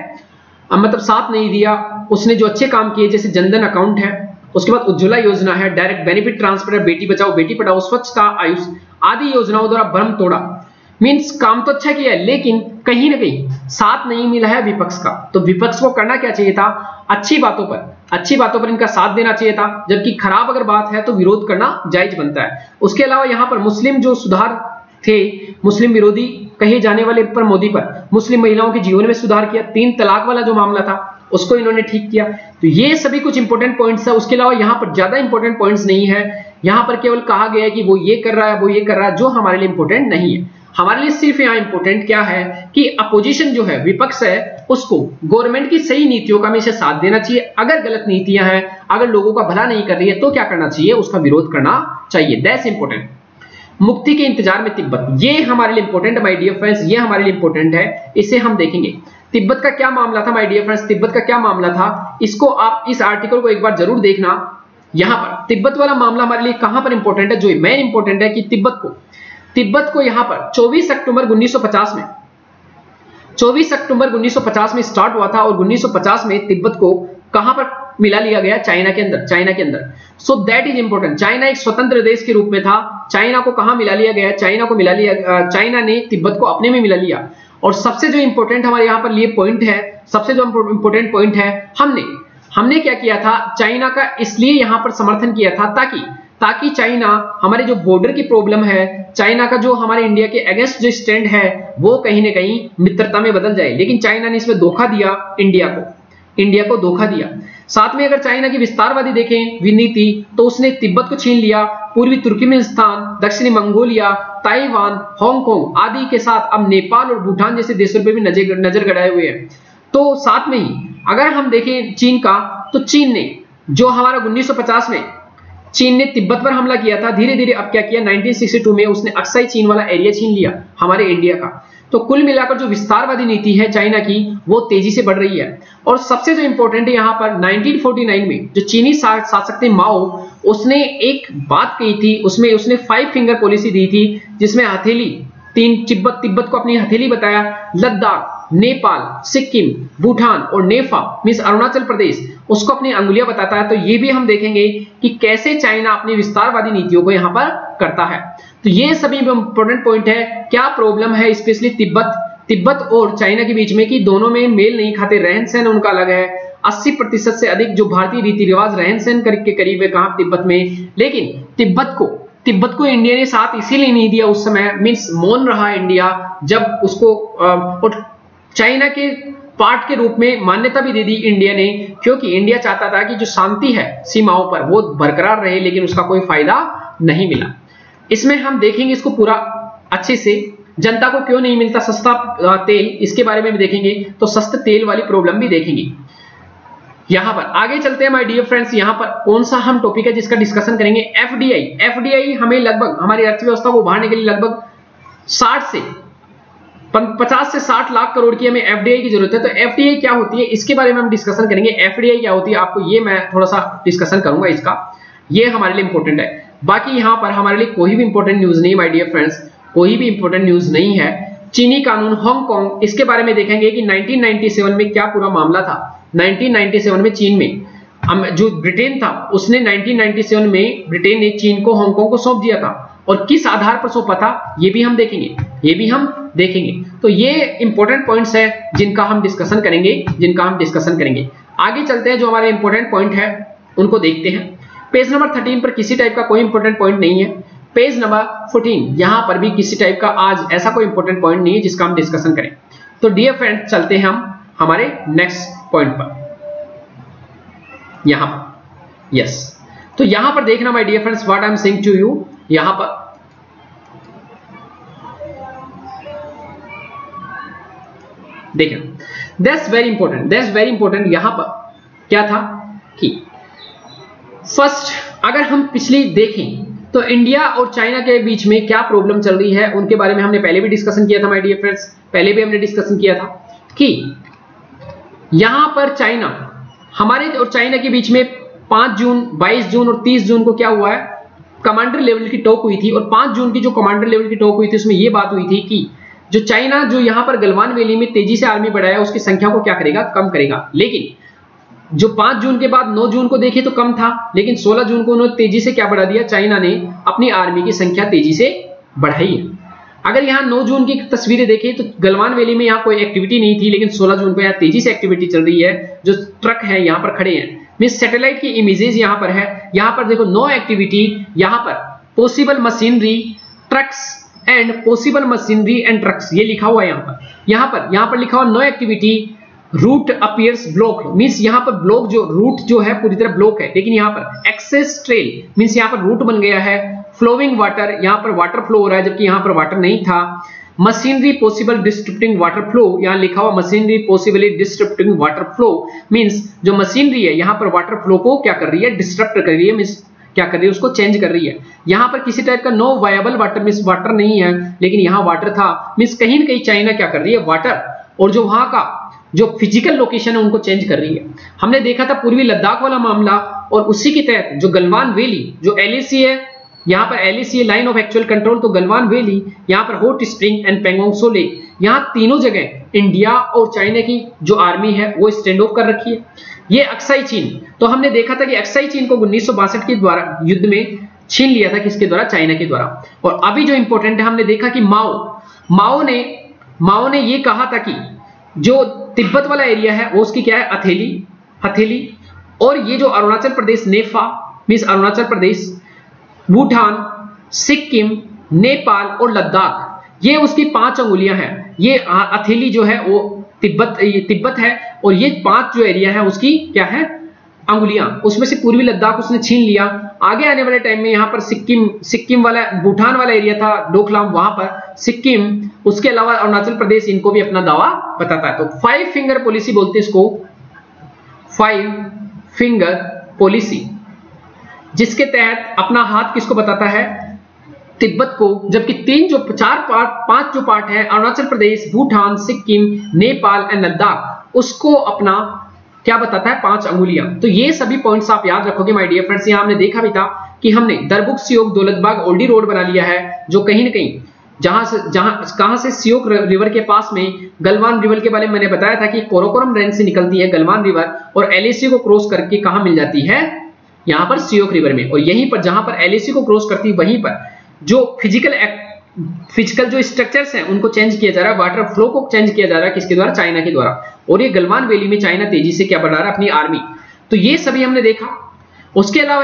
A: मतलब साथ नहीं दिया। उसने जो अच्छे काम किए, जैसे जनधन अकाउंट है, उसके बाद उज्ज्वला योजना है, डायरेक्ट बेनिफिट ट्रांसफर है, बेटी बचाओ बेटी पढ़ाओ, स्वच्छता आयुष आदि योजनाओं द्वारा भ्रम तोड़ा। मींस काम तो अच्छा किया है, लेकिन कहीं ना कहीं साथ नहीं मिला है विपक्ष का। तो विपक्ष को करना क्या चाहिए था, अच्छी बातों पर इनका साथ देना चाहिए था, जबकि खराब अगर बात है तो विरोध करना जायज बनता है। उसके अलावा यहाँ पर मुस्लिम जो सुधार थे, मुस्लिम विरोधी कहे जाने वाले पर मोदी पर मुस्लिम महिलाओं के जीवन में सुधार किया, 3 तलाक वाला जो मामला था उसको इन्होंने ठीक किया। तो ये सभी कुछ इंपॉर्टेंट पॉइंट्स है। उसके अलावा यहाँ पर ज्यादा इंपॉर्टेंट पॉइंट्स नहीं है, यहाँ पर केवल कहा गया है कि वो ये कर रहा है, जो हमारे लिए इंपॉर्टेंट नहीं है। हमारे लिए सिर्फ यहाँ इंपॉर्टेंट क्या है कि अपोजिशन जो है, विपक्ष है, उसको गवर्नमेंट की सही नीतियों का हमेशा साथ देना चाहिए। अगर गलत नीतियां हैं, अगर लोगों का भला नहीं कर रही है, तो क्या करना चाहिए, उसका विरोध करना चाहिए। That's important. मुक्ति के इंतजार में तिब्बत, ये हमारे लिए इंपॉर्टेंट है माय डियर फ्रेंड्स, ये हमारे लिए इंपॉर्टेंट है, इसे हम देखेंगे। तिब्बत का क्या मामला था माय डियर फ्रेंड्स, तिब्बत का क्या मामला था, इसको आप इस आर्टिकल को एक बार जरूर देखना। यहां पर तिब्बत वाला मामला हमारे लिए कहां पर इंपॉर्टेंट है, जो मेन इंपॉर्टेंट है कि तिब्बत को यहां पर 24 अक्टूबर 1950 में 24 अक्टूबर 1950 में स्टार्ट हुआ था, और 1950 में तिब्बत को कहां पर मिला लिया गया, चाइना के अंदर। So that is important. China एक स्वतंत्र देश के रूप में था, चाइना को कहां मिला लिया गया, चाइना ने तिब्बत को अपने में मिला लिया। और सबसे जो इंपॉर्टेंट हमारे यहां पर लिए पॉइंट है, सबसे जो इंपॉर्टेंट पॉइंट है, हमने क्या किया था, चाइना का इसलिए यहां पर समर्थन किया था ताकि चाइना, हमारे जो बॉर्डर की प्रॉब्लम है, चाइना का जो हमारे इंडिया के अगेंस्ट जो स्टैंड है, वो कहीं ना कहीं मित्रता में बदल जाए। लेकिन चाइना ने इसमें धोखा दिया, इंडिया को धोखा दिया। साथ में अगर चाइना की विस्तारवादी देखें नीति, तो उसने तिब्बत को छीन लिया, पूर्वी तुर्कमेनिस्तान, दक्षिणी मंगोलिया, ताइवान, हांगकांग आदि के साथ अब नेपाल और भूटान जैसे देशों पर भी नजर गड़ाए हुए हैं। तो साथ में ही अगर हम देखें चीन का, तो चीन ने जो हमारा 1950 में चीन ने तिब्बत पर हमला किया था, धीरे धीरे अब क्या किया, 1962 में उसने अक्साई चीन वाला एरिया छीन लिया हमारे इंडिया का। तो कुल मिलाकर जो विस्तारवादी नीति है चाइना की, वो तेजी से बढ़ रही है। और सबसे जो इंपॉर्टेंट है यहाँ पर 1949 में जो चीनी शासक थे माओ, उसने एक बात कही थी, उसमें उसने 5 फिंगर पॉलिसी दी थी, जिसमें हथेली, तिब्बत को अपनी हथेली बताया, लद्दाख नेपाल, सिक्किम, भूटान और नेफा मींस अरुणाचल प्रदेश उसको अपनी अंगुलियां बताता है। तो ये भी हम देखेंगे कि कैसे चाइना अपनी विस्तारवादी नीतियों को यहां पर करता है। तो ये सभी इंपॉर्टेंट पॉइंट है। क्या प्रॉब्लम है स्पेशली तिब्बत और चाइना के बीच में कि दोनों में मेल नहीं खाते, रहन सहन उनका अलग है। 80% से अधिक जो भारतीय रीति रिवाज रहन सहन के करीब है कहां, तिब्बत में। लेकिन तिब्बत को इंडिया ने साथ इसीलिए नहीं दिया उस समय, मींस मौन रहा इंडिया जब उसको और चाइना के पार्ट के रूप में मान्यता भी दे दी इंडिया ने, क्योंकि इंडिया चाहता था कि जो शांति है सीमाओं पर वो बरकरार रहे, लेकिन उसका कोई फायदा नहीं मिला। इसमें हम देखेंगे इसको पूरा अच्छे से, जनता को क्यों नहीं मिलता सस्ता तेल, इसके बारे में भी देखेंगे। तो सस्ते तेल वाली प्रॉब्लम भी देखेंगे। यहां पर आगे चलते हैं माय डियर फ्रेंड्स। यहां पर कौन सा हम टॉपिक है जिसका डिस्कशन करेंगे, एफडीआई हमें लगभग हमारी अर्थव्यवस्था को उभारने के लिए लगभग 50 से 60 लाख करोड़ की हमें एफडीआई की जरूरत है। तो एफडीआई क्या होती है इसके बारे में हम डिस्कशन करेंगे। एफडीआई क्या होती है आपको ये मैं थोड़ा सा डिस्कशन करूंगा इसका, ये हमारे लिए इंपॉर्टेंट है। बाकी यहां पर हमारे लिए कोई भी इंपॉर्टेंट न्यूज नहीं माय डियर फ्रेंड्स, कोई भी इंपॉर्टेंट न्यूज नहीं है। चीनी कानून, हांगकांग, इसके बारे में देखेंगे कि 1997 में क्या पूरा मामला था। 1997 में चीन में जो ब्रिटेन था उसने 1997 में ब्रिटेन ने चीन को हांगकांग को सौंप दिया था, और किस आधार पर सौंपा था ये भी हम देखेंगे। तो ये इंपॉर्टेंट पॉइंट्स है जिनका हम डिस्कशन करेंगे। आगे चलते हैं, जो हमारे इंपॉर्टेंट पॉइंट है उनको देखते हैं। पेज नंबर 13 पर किसी टाइप का कोई इंपॉर्टेंट पॉइंट नहीं है। पेज नंबर 14 यहां पर भी किसी टाइप का आज ऐसा कोई इंपॉर्टेंट पॉइंट नहीं है जिसका हम डिस्कशन करें। तो डियर फ्रेंड्स चलते हैं हम हमारे नेक्स्ट पॉइंट पर। यहां पर यस, तो यहां पर देखना my dear friends what I am saying to you. यहां पर देखें, दैट्स वेरी इंपॉर्टेंट। यहां पर क्या था कि फर्स्ट अगर हम पिछली देखें तो इंडिया और चाइना के बीच में क्या प्रॉब्लम चल रही है उनके बारे में हमने पहले भी डिस्कशन किया था माय डियर फ्रेंड्स। पहले भी हमने डिस्कशन किया था कि यहां पर चाइना, हमारे और चाइना के बीच में 5 जून, 22 जून और 30 जून को क्या हुआ है, कमांडर लेवल की टॉक हुई थी। और 5 जून की जो कमांडर लेवल की टॉक हुई थी उसमें यह बात हुई थी कि जो चाइना जो यहां पर गलवान वैली में तेजी से आर्मी बढ़ाया उसकी संख्या को क्या करेगा, कम करेगा। लेकिन जो 5 जून के बाद 9 जून को देखे तो कम था, लेकिन 16 जून को उन्होंने तेजी से क्या बढ़ा दिया, चाइना ने अपनी आर्मी की संख्या तेजी से बढ़ाई है। अगर यहां 9 जून की तस्वीरें देखें तो गलवान वैली में यहां कोई एक्टिविटी नहीं थी, लेकिन 16 जून को यहां तेजी से एक्टिविटी चल रही है। जो ट्रक है यहां पर खड़े हैं, मींस सैटेलाइट की इमेजेस यहां पर है। यहां पर देखो नो एक्टिविटी, यहां पर possible machinery trucks and possible machinery and trucks ये लिखा हुआ है। यहां पर लिखा हुआ no activity, route appears block, means यहां पर ब्लॉक जो रूट जो है पूरी तरह ब्लॉक है, लेकिन यहां पर एक्सेस ट्रेल मींस यहां पर रूट बन गया है। फ्लोइंग वाटर, यहां पर वाटर फ्लो हो रहा है जबकि यहां पर वाटर नहीं था। Machinery possible distributing water flow, यहां लिखा हुआ machinery possibly distributing water flow, means जो मशीनरी है यहां पर वाटर फ्लो को क्या कर रही है, डिस्टर्ब कर रही है, मींस क्या कर रही है, उसको चेंज कर रही है। यहां पर किसी टाइप का no viable water, means water नहीं है, लेकिन यहां वाटर था, मींस कहीं ना कहीं चाइना क्या कर रही है, वाटर और जो वहां का जो फिजिकल लोकेशन है उनको चेंज कर रही है। हमने देखा था पूर्वी लद्दाख वाला मामला, और उसी के तहत जो गलवान वैली जो एलएसी है, यहां पर एलएसी है लाइन ऑफ एक्चुअल कंट्रोल, तो गलवान वैली, यहां पर hot spring and Pangong so lake, यहां तीनों जगह इंडिया और चाइना की जो आर्मी है वो स्टैंड ऑफ कर रखी है। ये अक्साई चीन, तो हमने देखा था कि अक्साई चीन को 1962 के द्वारा युद्ध में छीन लिया था, किसके द्वारा, चाइना के द्वारा। और अभी जो इंपॉर्टेंट है, हमने देखा कि माओ ने ये कहा था कि जो तिब्बत वाला एरिया है वो उसकी क्या है, हथेली, और ये जो अरुणाचल प्रदेश नेफा मींस अरुणाचल प्रदेश, भूटान, सिक्किम, नेपाल और लद्दाख, ये उसकी 5 अंगुलियां हैं। ये हथेली जो है वो तिब्बत है, और ये 5 जो एरिया है उसकी क्या है, अंगुलियां। उसमें से पूर्वी लद्दाख उसने छीन लिया। आगे आने वाले टाइम में यहाँ पर सिक्किम वाला, भूटान वाला एरिया था डोकलाम, वहां पर सिक्किम, उसके अलावा अरुणाचल प्रदेश, इनको भी अपना दावा बताता है। तो 5 फिंगर पॉलिसी बोलते हैं इसको, 5 फिंगर पॉलिसी, जिसके तहत अपना हाथ किसको बताता है, तिब्बत को, जबकि 5 जो पार्ट है, अरुणाचल प्रदेश, भूटान, सिक्किम, नेपाल एंड लद्दाख, उसको अपना क्या बताता है, 5 अंगुलियां। तो ये सभी पॉइंट्स आप याद रखोगे माय डियर फ्रेंड्स। यहां हमने देखा भी था कि हमने दरबुक सियोग दौलतबाग ओल्डी रोड बना लिया है, जो कहीं ना कहीं कहां से सियोक रिवर के पास में गलवान रिवर के बारे में मैंने बताया था कि कोरोकोरम रेंज से निकलती है गलवान रिवर और एलएसी को क्रॉस करके कहां मिल जाती है, यहां पर सियोक रिवर में। और यहीं पर जहां पर एलएसी को क्रॉस करती है वहीं पर जो फिजिकल जो स्ट्रक्चर्स हैं उनको चेंज किया जा रहा है, वाटर फ्लो को चेंज किया जा रहा है, किसके द्वारा, चाइना के द्वारा। और ये गलवान वैली में चाइना तेजी से क्या बढ़ा रहा है, अपनी आर्मी। तो ये सभी हमने देखा। उसके अलावा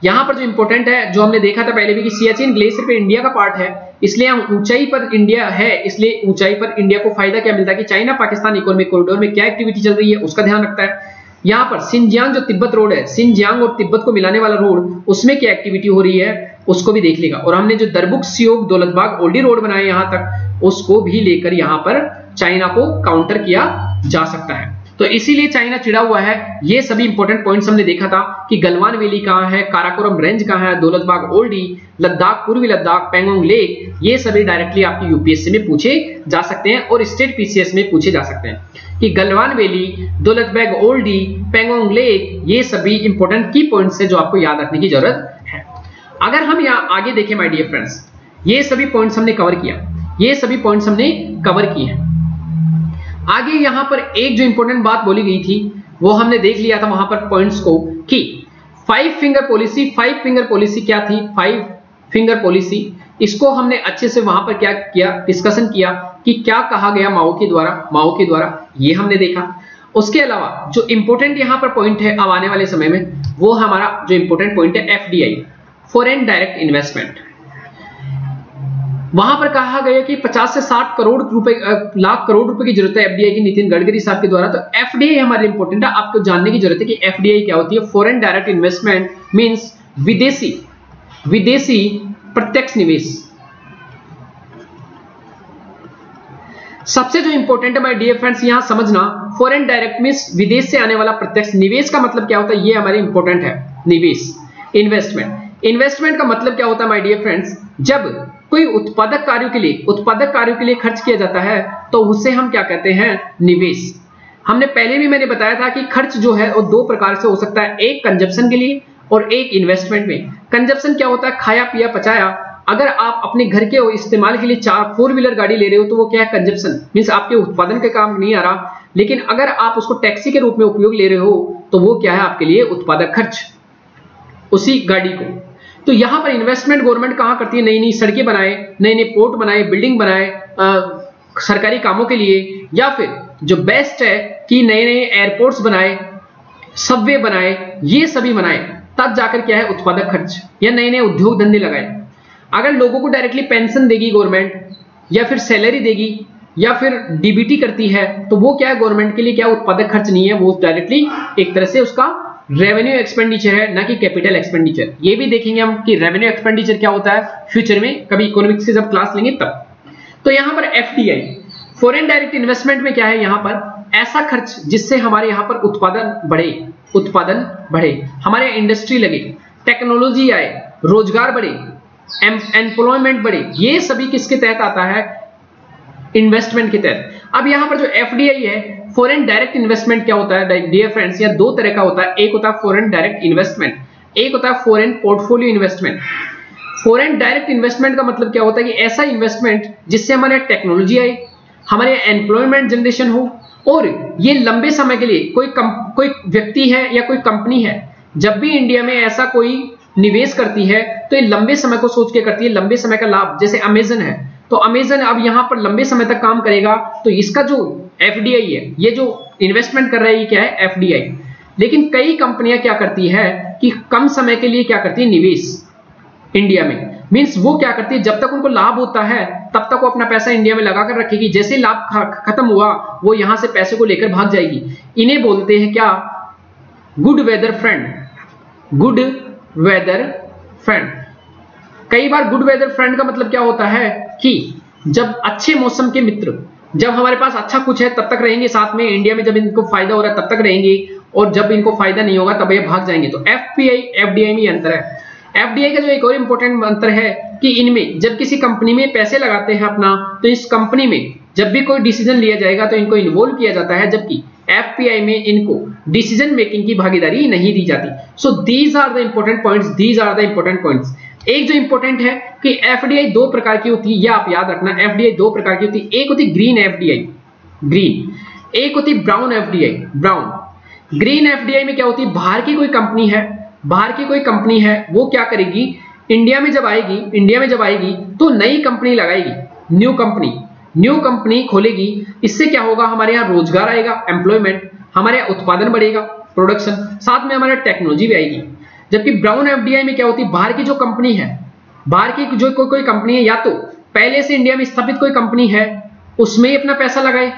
A: यहां पर जो इंपॉर्टेंट है, जो हमने देखा था पहले भी कि सियाचिन ग्लेशियर पे इंडिया का पार्ट है, इसलिए हम ऊंचाई पर इंडिया है, इसलिए ऊंचाई पर इंडिया को फायदा क्या मिलता है कि चाइना पाकिस्तान इकोनॉमिक कॉरिडोर में क्या एक्टिविटी चल रही है उसका ध्यान रखता है। यहाँ पर सिंजियांग जो तिब्बत रोड है, सिंजियांग और तिब्बत को मिलाने वाला रोड, उसमें क्या एक्टिविटी हो रही है उसको भी देख लेगा। और हमने जो दरबुक सियोक दौलतबाग ओल्डी रोड बनाए यहां तक, उसको भी लेकर यहां पर चाइना को काउंटर किया जा सकता है। तो इसीलिए चाइना चिढ़ा हुआ है। ये सभी इंपॉर्टेंट पॉइंट्स हमने देखा था कि गलवान वैली कहां है, काराकोरम रेंज कहां है, दौलतबाग ओल्डी, लद्दाख, पूर्वी लद्दाख, पैंगोंग लेक, ये सभी डायरेक्टली आपकी यूपीएससी में पूछे जा सकते हैं और स्टेट पीसीएस में पूछे जा सकते हैं कि गलवान वैली, दौलतबाग ओल्डी, पैंगोंग लेक, ये सभी इंपॉर्टेंट की पॉइंट्स है जो आपको याद रखने की जरूरत है। अगर हम यहाँ आगे देखें माय डियर फ्रेंड्स, ये सभी पॉइंट्स हमने कवर किया, ये सभी पॉइंट्स हमने कवर किए हैं। आगे यहां पर एक जो इंपॉर्टेंट बात बोली गई थी वो हमने देख लिया था वहां पर पॉइंट्स को कि 5 फिंगर पॉलिसी। 5 फिंगर पॉलिसी क्या थी, 5 फिंगर पॉलिसी, इसको हमने अच्छे से वहां पर क्या किया, डिस्कशन किया कि क्या कहा गया माओ के द्वारा, ये हमने देखा। उसके अलावा जो इंपॉर्टेंट यहां पर पॉइंट है अब आने वाले समय में, वो हमारा जो इंपॉर्टेंट पॉइंट है एफडीआई, फॉरेन डायरेक्ट इन्वेस्टमेंट। वहां पर कहा गया कि 50 से 60 करोड़ रुपए, लाख करोड़ रुपए की जरूरत है एफडीआई की, नितिन गडकरी साहब के द्वारा। तो एफडीआई हमारे इंपॉर्टेंट है, आपको जानने की जरूरत है कि एफडीआई क्या होती है। फॉरेन डायरेक्ट इन्वेस्टमेंट मींस विदेशी प्रत्यक्ष निवेश। सबसे जो इंपॉर्टेंट है माय डियर फ्रेंड्स यहां समझना, फॉरेन डायरेक्ट मींस विदेश से आने वाला प्रत्यक्ष निवेश का मतलब क्या होता है, ये हमारे इंपॉर्टेंट है। निवेश, इन्वेस्टमेंट का मतलब क्या होता है माय डियर फ्रेंड्स, जब कोई उत्पादक कार्यों के लिए खर्च किया जाता है तो उसे हम क्या कहते हैं, निवेश। हमने पहले भी मैंने बताया था कि खर्च जो है वो 2 प्रकार से हो सकता है, एक कंजप्शन के लिए और एक इन्वेस्टमेंट में। कंजप्शन क्या होता है, खाया पिया पचाया। अगर आप अपने घर के इस्तेमाल के लिए 4 व्हीलर गाड़ी ले रहे हो तो वो क्या है, कंजप्शन मींस आपके उत्पादन के काम नहीं आ रहा। लेकिन अगर आप उसको टैक्सी के रूप में उपयोग ले रहे हो तो वो क्या है, आपके लिए उत्पादक खर्च, उसी गाड़ी को। तो यहां पर इन्वेस्टमेंट गवर्नमेंट कहां करती है, नई नई सड़कें बनाए, नए नए पोर्ट बनाए, बिल्डिंग बनाए सरकारी कामों के लिए, या फिर जो बेस्ट है कि नए नए एयरपोर्ट्स बनाए, सबवे बनाए, ये सभी बनाए, तब जाकर क्या है, उत्पादक खर्च, या नए नए उद्योग धंधे लगाए। अगर लोगों को डायरेक्टली पेंशन देगी गवर्नमेंट, या फिर सैलरी देगी, या फिर डीबीटी करती है, तो वो क्या है, गवर्नमेंट के लिए क्या उत्पादक खर्च नहीं है, वो डायरेक्टली एक तरह से उसका रेवेन्यू एक्सपेंडिचर है, ना कि कैपिटल एक्सपेंडिचर। ये भी देखेंगे हम कि रेवेन्यू एक्सपेंडिचर क्या होता है फ्यूचर में, कभी इकोनॉमिक्स से जब क्लास लेंगे तब। तो यहां पर एफडीआई, फॉरेन डायरेक्ट इन्वेस्टमेंट में क्या है, यहां पर ऐसा खर्च जिससे हमारे यहां पर उत्पादन बढ़े, हमारे इंडस्ट्री लगे, टेक्नोलॉजी आए, रोजगार बढ़े, एम्प्लॉयमेंट बढ़े, ये सभी किसके तहत आता है, इन्वेस्टमेंट के तहत। अब यहां पर जो एफडीआई है, फॉरेन डायरेक्ट इन्वेस्टमेंट क्या होता है डियर फ्रेंड्स, या 2 तरह का होता है। एक होता है फॉरेन डायरेक्ट इन्वेस्टमेंट, एक होता है foreign portfolio investment. Foreign direct investment का मतलब क्या होता है कि ऐसा इन्वेस्टमेंट जिससे हमारे टेक्नोलॉजी आए, हमारे एम्प्लॉयमेंट जनरेशन हो, और ये लंबे समय के लिए कोई व्यक्ति है या कोई कंपनी है, जब भी इंडिया में ऐसा कोई निवेश करती है तो ये लंबे समय को सोच के करती है, लंबे समय का लाभ। जैसे अमेजन है, तो अमेजन अब यहां पर लंबे समय तक काम करेगा, तो इसका जो एफडीआई है, ये जो इन्वेस्टमेंट कर रहा है, ये क्या है, एफडीआई। लेकिन कई कंपनियां क्या करती है कि कम समय के लिए क्या करती है, निवेश इंडिया में। मींस वो क्या करती है, जब तक उनको लाभ होता है तब तक वो अपना पैसा इंडिया में लगा कर रखेगी, जैसे लाभ खत्म हुआ वो यहां से पैसे को लेकर भाग जाएगी। इन्हें बोलते हैं क्या, good weather friend, good weather friend. कई बार गुड वेदर फ्रेंड का मतलब क्या होता है कि जब अच्छे मौसम के मित्र, जब हमारे पास अच्छा कुछ है तब तक रहेंगे साथ में इंडिया में, जब इनको फायदा हो रहा है तब तक रहेंगे, और जब इनको फायदा नहीं होगा तब ये भाग जाएंगे। तो एफडीआई में अंतर है। एफडीआई का जो एक और इंपॉर्टेंट अंतर है कि इनमें जब किसी कंपनी में पैसे लगाते हैं अपना, तो इस कंपनी में जब भी कोई डिसीजन लिया जाएगा तो इनको इन्वॉल्व किया जाता है, जबकि एफपीआई में इनको डिसीजन मेकिंग की भागीदारी नहीं दी जाती। So these are the important points, these are the important points. एक जो इंपॉर्टेंट है कि एफडीआई दो प्रकार की होती है, यह आप याद रखना, एफडीआई दो प्रकार की होती है। एक होती ग्रीन एफडीआई, ग्रीन, एक होती brown FDI, brown. Green FDI में क्या होती है, बाहर की कोई कंपनी है, बाहर की कोई कंपनी है, वो क्या करेगी, इंडिया में जब आएगी तो नई कंपनी लगाएगी, न्यू कंपनी खोलेगी। इससे क्या होगा, हमारे यहाँ रोजगार आएगा, एम्प्लॉयमेंट, हमारे यहाँ उत्पादन बढ़ेगा, प्रोडक्शन, साथ में हमारे टेक्नोलॉजी भी आएगी। जबकि ब्राउन एफडीआई में क्या होती है, बाहर की जो कंपनी है, बाहर की जो कोई कंपनी है, या तो पहले से इंडिया में स्थापित कोई कंपनी है उसमें ही अपना पैसा लगाए,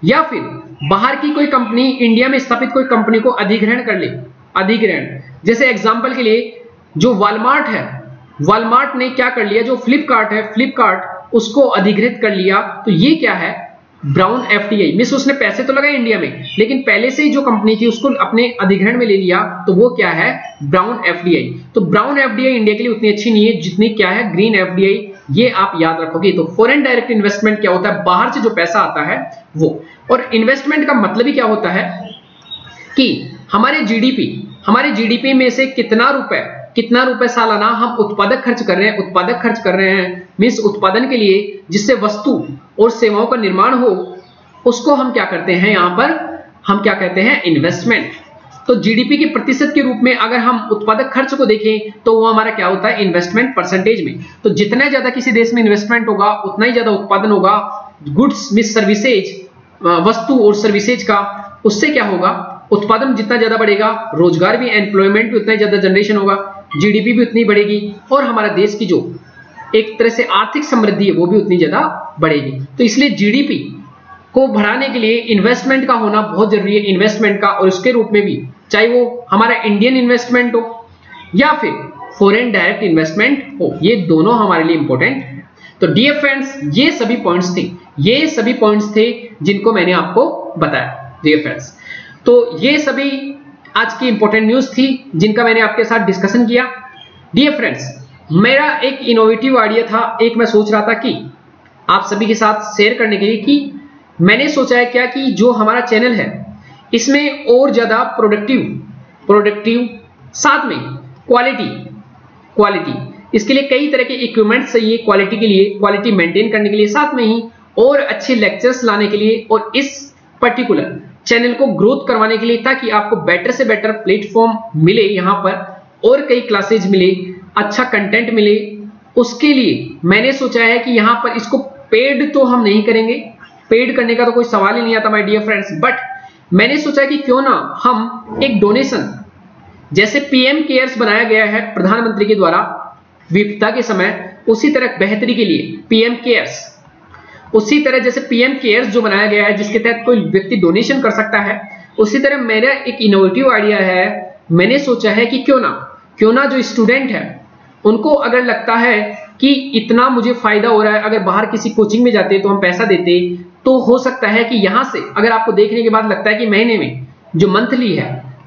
A: या फिर बाहर की कोई कंपनी इंडिया में स्थापित कोई कंपनी को अधिग्रहण कर ले। अधिग्रहण, जैसे एग्जांपल के लिए जो वॉलमार्ट है, वॉलमार्ट ने क्या कर लिया, जो फ्लिपकार्ट है, फ्लिपकार्ट उसको अधिग्रहित कर लिया। तो ये क्या है, ब्राउन एफडीआई, मींस उसने पैसे तो लगाए इंडिया में, लेकिन पहले से ही जो कंपनी थी उसको अपने अधिग्रहण में ले लिया, तो वो क्या है, ब्राउन एफडीआई। तो ब्राउन एफडीआई इंडिया के लिए उतनी अच्छी नहीं है जितनी क्या है ग्रीन एफडीआई, ये आप याद रखोगे। तो फॉरेन डायरेक्ट इन्वेस्टमेंट क्या होता है, बाहर से जो पैसा आता है वो। और इन्वेस्टमेंट का मतलब ही क्या होता है कि हमारे जीडीपी में से कितना रुपए सालाना हम उत्पादक खर्च कर रहे हैं, मींस उत्पादन के लिए, जिससे वस्तु और सेवाओं का निर्माण हो, उसको हम क्या करते हैं, यहां पर हम क्या कहते हैं, इन्वेस्टमेंट। तो जीडीपी के प्रतिशत के रूप में अगर हम उत्पादक खर्च को देखें तो वो हमारा क्या होता है, इन्वेस्टमेंट परसेंटेज में। तो जितना ज्यादा किसी देश में इन्वेस्टमेंट होगा उतना ही ज्यादा उत्पादन होगा, गुड्स मींस सर्विसेज, वस्तु और सर्विसेज का, उससे क्या होगा, उत्पादन जितना ज्यादा बढ़ेगा, रोजगार भी, एम्प्लॉयमेंट भी उतना ज्यादा जनरेशन होगा, जीडीपी भी उतनी बढ़ेगी, और हमारा देश की जो एक तरह से आर्थिक समृद्धि है वो भी उतनी ज्यादा बढ़ेगी। तो इसलिए जीडीपी को बढ़ाने के लिए इन्वेस्टमेंट का होना बहुत जरूरी है, इन्वेस्टमेंट का, और उसके रूप में भी चाहे वो हमारा इंडियन इन्वेस्टमेंट हो या फिर फॉरेन डायरेक्ट इन्वेस्टमेंट हो, ये दोनों हमारे लिए इंपॉर्टेंट है। तो डियर फ्रेंड्स, ये सभी पॉइंट्स थे जिनको मैंने आपको बताया डियर फ्रेंड्स। तो ये सभी आज की इंपॉर्टेंट न्यूज थी जिनका मैंने आपके साथ डिस्कशन किया। डियर फ्रेंड्स, मेरा एक इनोवेटिव आइडिया था, एक मैं सोच रहा था कि आप सभी के साथ शेयर करने के लिए, कि मैंने सोचा है क्या कि जो हमारा चैनल है इसमें और ज्यादा प्रोडक्टिव साथ में क्वालिटी, इसके लिए कई तरह के इक्विपमेंट्स चाहिए, क्वालिटी के लिए, क्वालिटी मेंटेन करने के लिए, साथ में ही और अच्छे लेक्चर्स लाने के लिए, और इस पर्टिकुलर चैनल को ग्रोथ करवाने के लिए, ताकि आपको बेटर से बेटर प्लेटफॉर्म मिले यहाँ पर, और कई क्लासेज मिले, अच्छा कंटेंट मिले। उसके लिए मैंने सोचा है कि यहाँ पर इसको पेड तो हम नहीं करेंगे, पेड करने का तो कोई सवाल ही नहीं आता माय डियर फ्रेंड्स, बट मैंने सोचा कि क्यों ना हम एक डोनेशन, जैसे पीएम केयर्स बनाया गया है प्रधानमंत्री के द्वारा विपदा के समय, उसी तरह बेहतरी के लिए पीएम केयर्स, उसी तरह जैसे पीएम केयर्स जो बनाया गया है जिसके तहत कोई व्यक्ति डोनेशन कर सकता है, उसी तरह मेरा एक इनोवेटिव आइडिया है। मैंने सोचा है कि क्यों ना जो स्टूडेंट है उनको अगर लगता है कि इतना मुझे फायदा हो रहा है, अगर बाहर किसी कोचिंग में जाते तो हम पैसा देते, तो हो सकता है कि यहां से अगर आपको देखने के बाद लगता है कि महीने में जो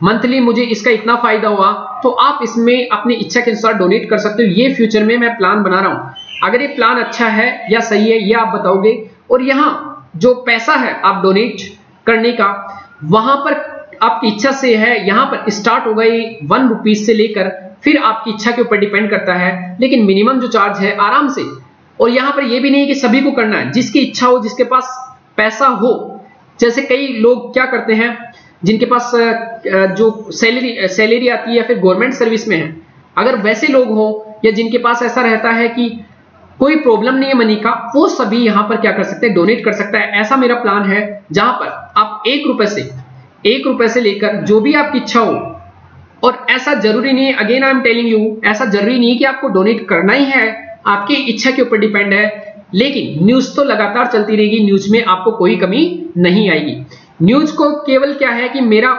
A: मंथली मुझे इसका इतना फायदा हुआ, तो आप इसमें अपनी इच्छा के अनुसार डोनेट कर सकते हो। ये फ्यूचर में मैं प्लान बना रहा हूं, अगर ये प्लान अच्छा है या सही है ये आप बताओगे। और यहाँ जो पैसा है आप डोनेट करने का, वहां पर आपकी इच्छा से है, यहाँ पर स्टार्ट होगा ये 1 रुपीज से लेकर, फिर आपकी इच्छा के ऊपर डिपेंड करता है, लेकिन मिनिमम जो चार्ज है आराम से। और यहाँ पर ये भी नहीं है कि सभी को करना है, जिसकी इच्छा हो, जिसके पास पैसा हो। जैसे कई लोग क्या करते हैं जिनके पास जो सैलरी आती है या फिर गवर्नमेंट सर्विस में है, अगर वैसे लोग हो या जिनके पास ऐसा रहता है कि कोई प्रॉब्लम नहीं है मनी का, वो सभी यहाँ पर क्या कर सकते हैं, डोनेट कर सकता है। ऐसा मेरा प्लान है जहां पर आप 1 रुपए से लेकर जो भी आपकी इच्छा हो, और ऐसा जरूरी नहीं है, again I am telling you, ऐसा जरूरी नहीं है कि आपको डोनेट करना ही है, आपकी इच्छा के ऊपर डिपेंड है। लेकिन न्यूज तो लगातार चलती रहेगी, न्यूज में आपको कोई कमी नहीं आएगी। न्यूज को केवल क्या है कि मेरा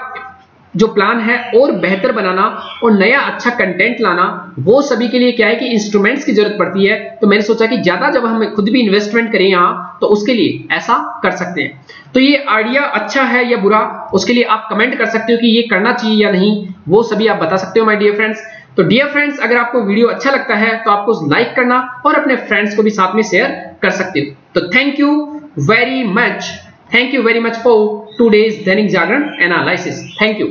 A: जो प्लान है और बेहतर बनाना और नया अच्छा कंटेंट लाना, वो सभी के लिए क्या है कि इंस्ट्रूमेंट्स की जरूरत पड़ती है। तो मैंने सोचा कि ज्यादा जब हम खुद भी इन्वेस्टमेंट करें यहाँ, तो उसके लिए ऐसा कर सकते हैं। तो ये आइडिया अच्छा है या बुरा, उसके लिए आप कमेंट कर सकते हो कि ये करना चाहिए या नहीं, वो सभी आप बता सकते हो माय डियर फ्रेंड्स। तो डियर फ्रेंड्स, अगर आपको वीडियो अच्छा लगता है तो आपको लाइक करना और अपने फ्रेंड्स को भी साथ में शेयर कर सकते हो। तो thank you very much for today's Dainik Jagran analysis. Thank you.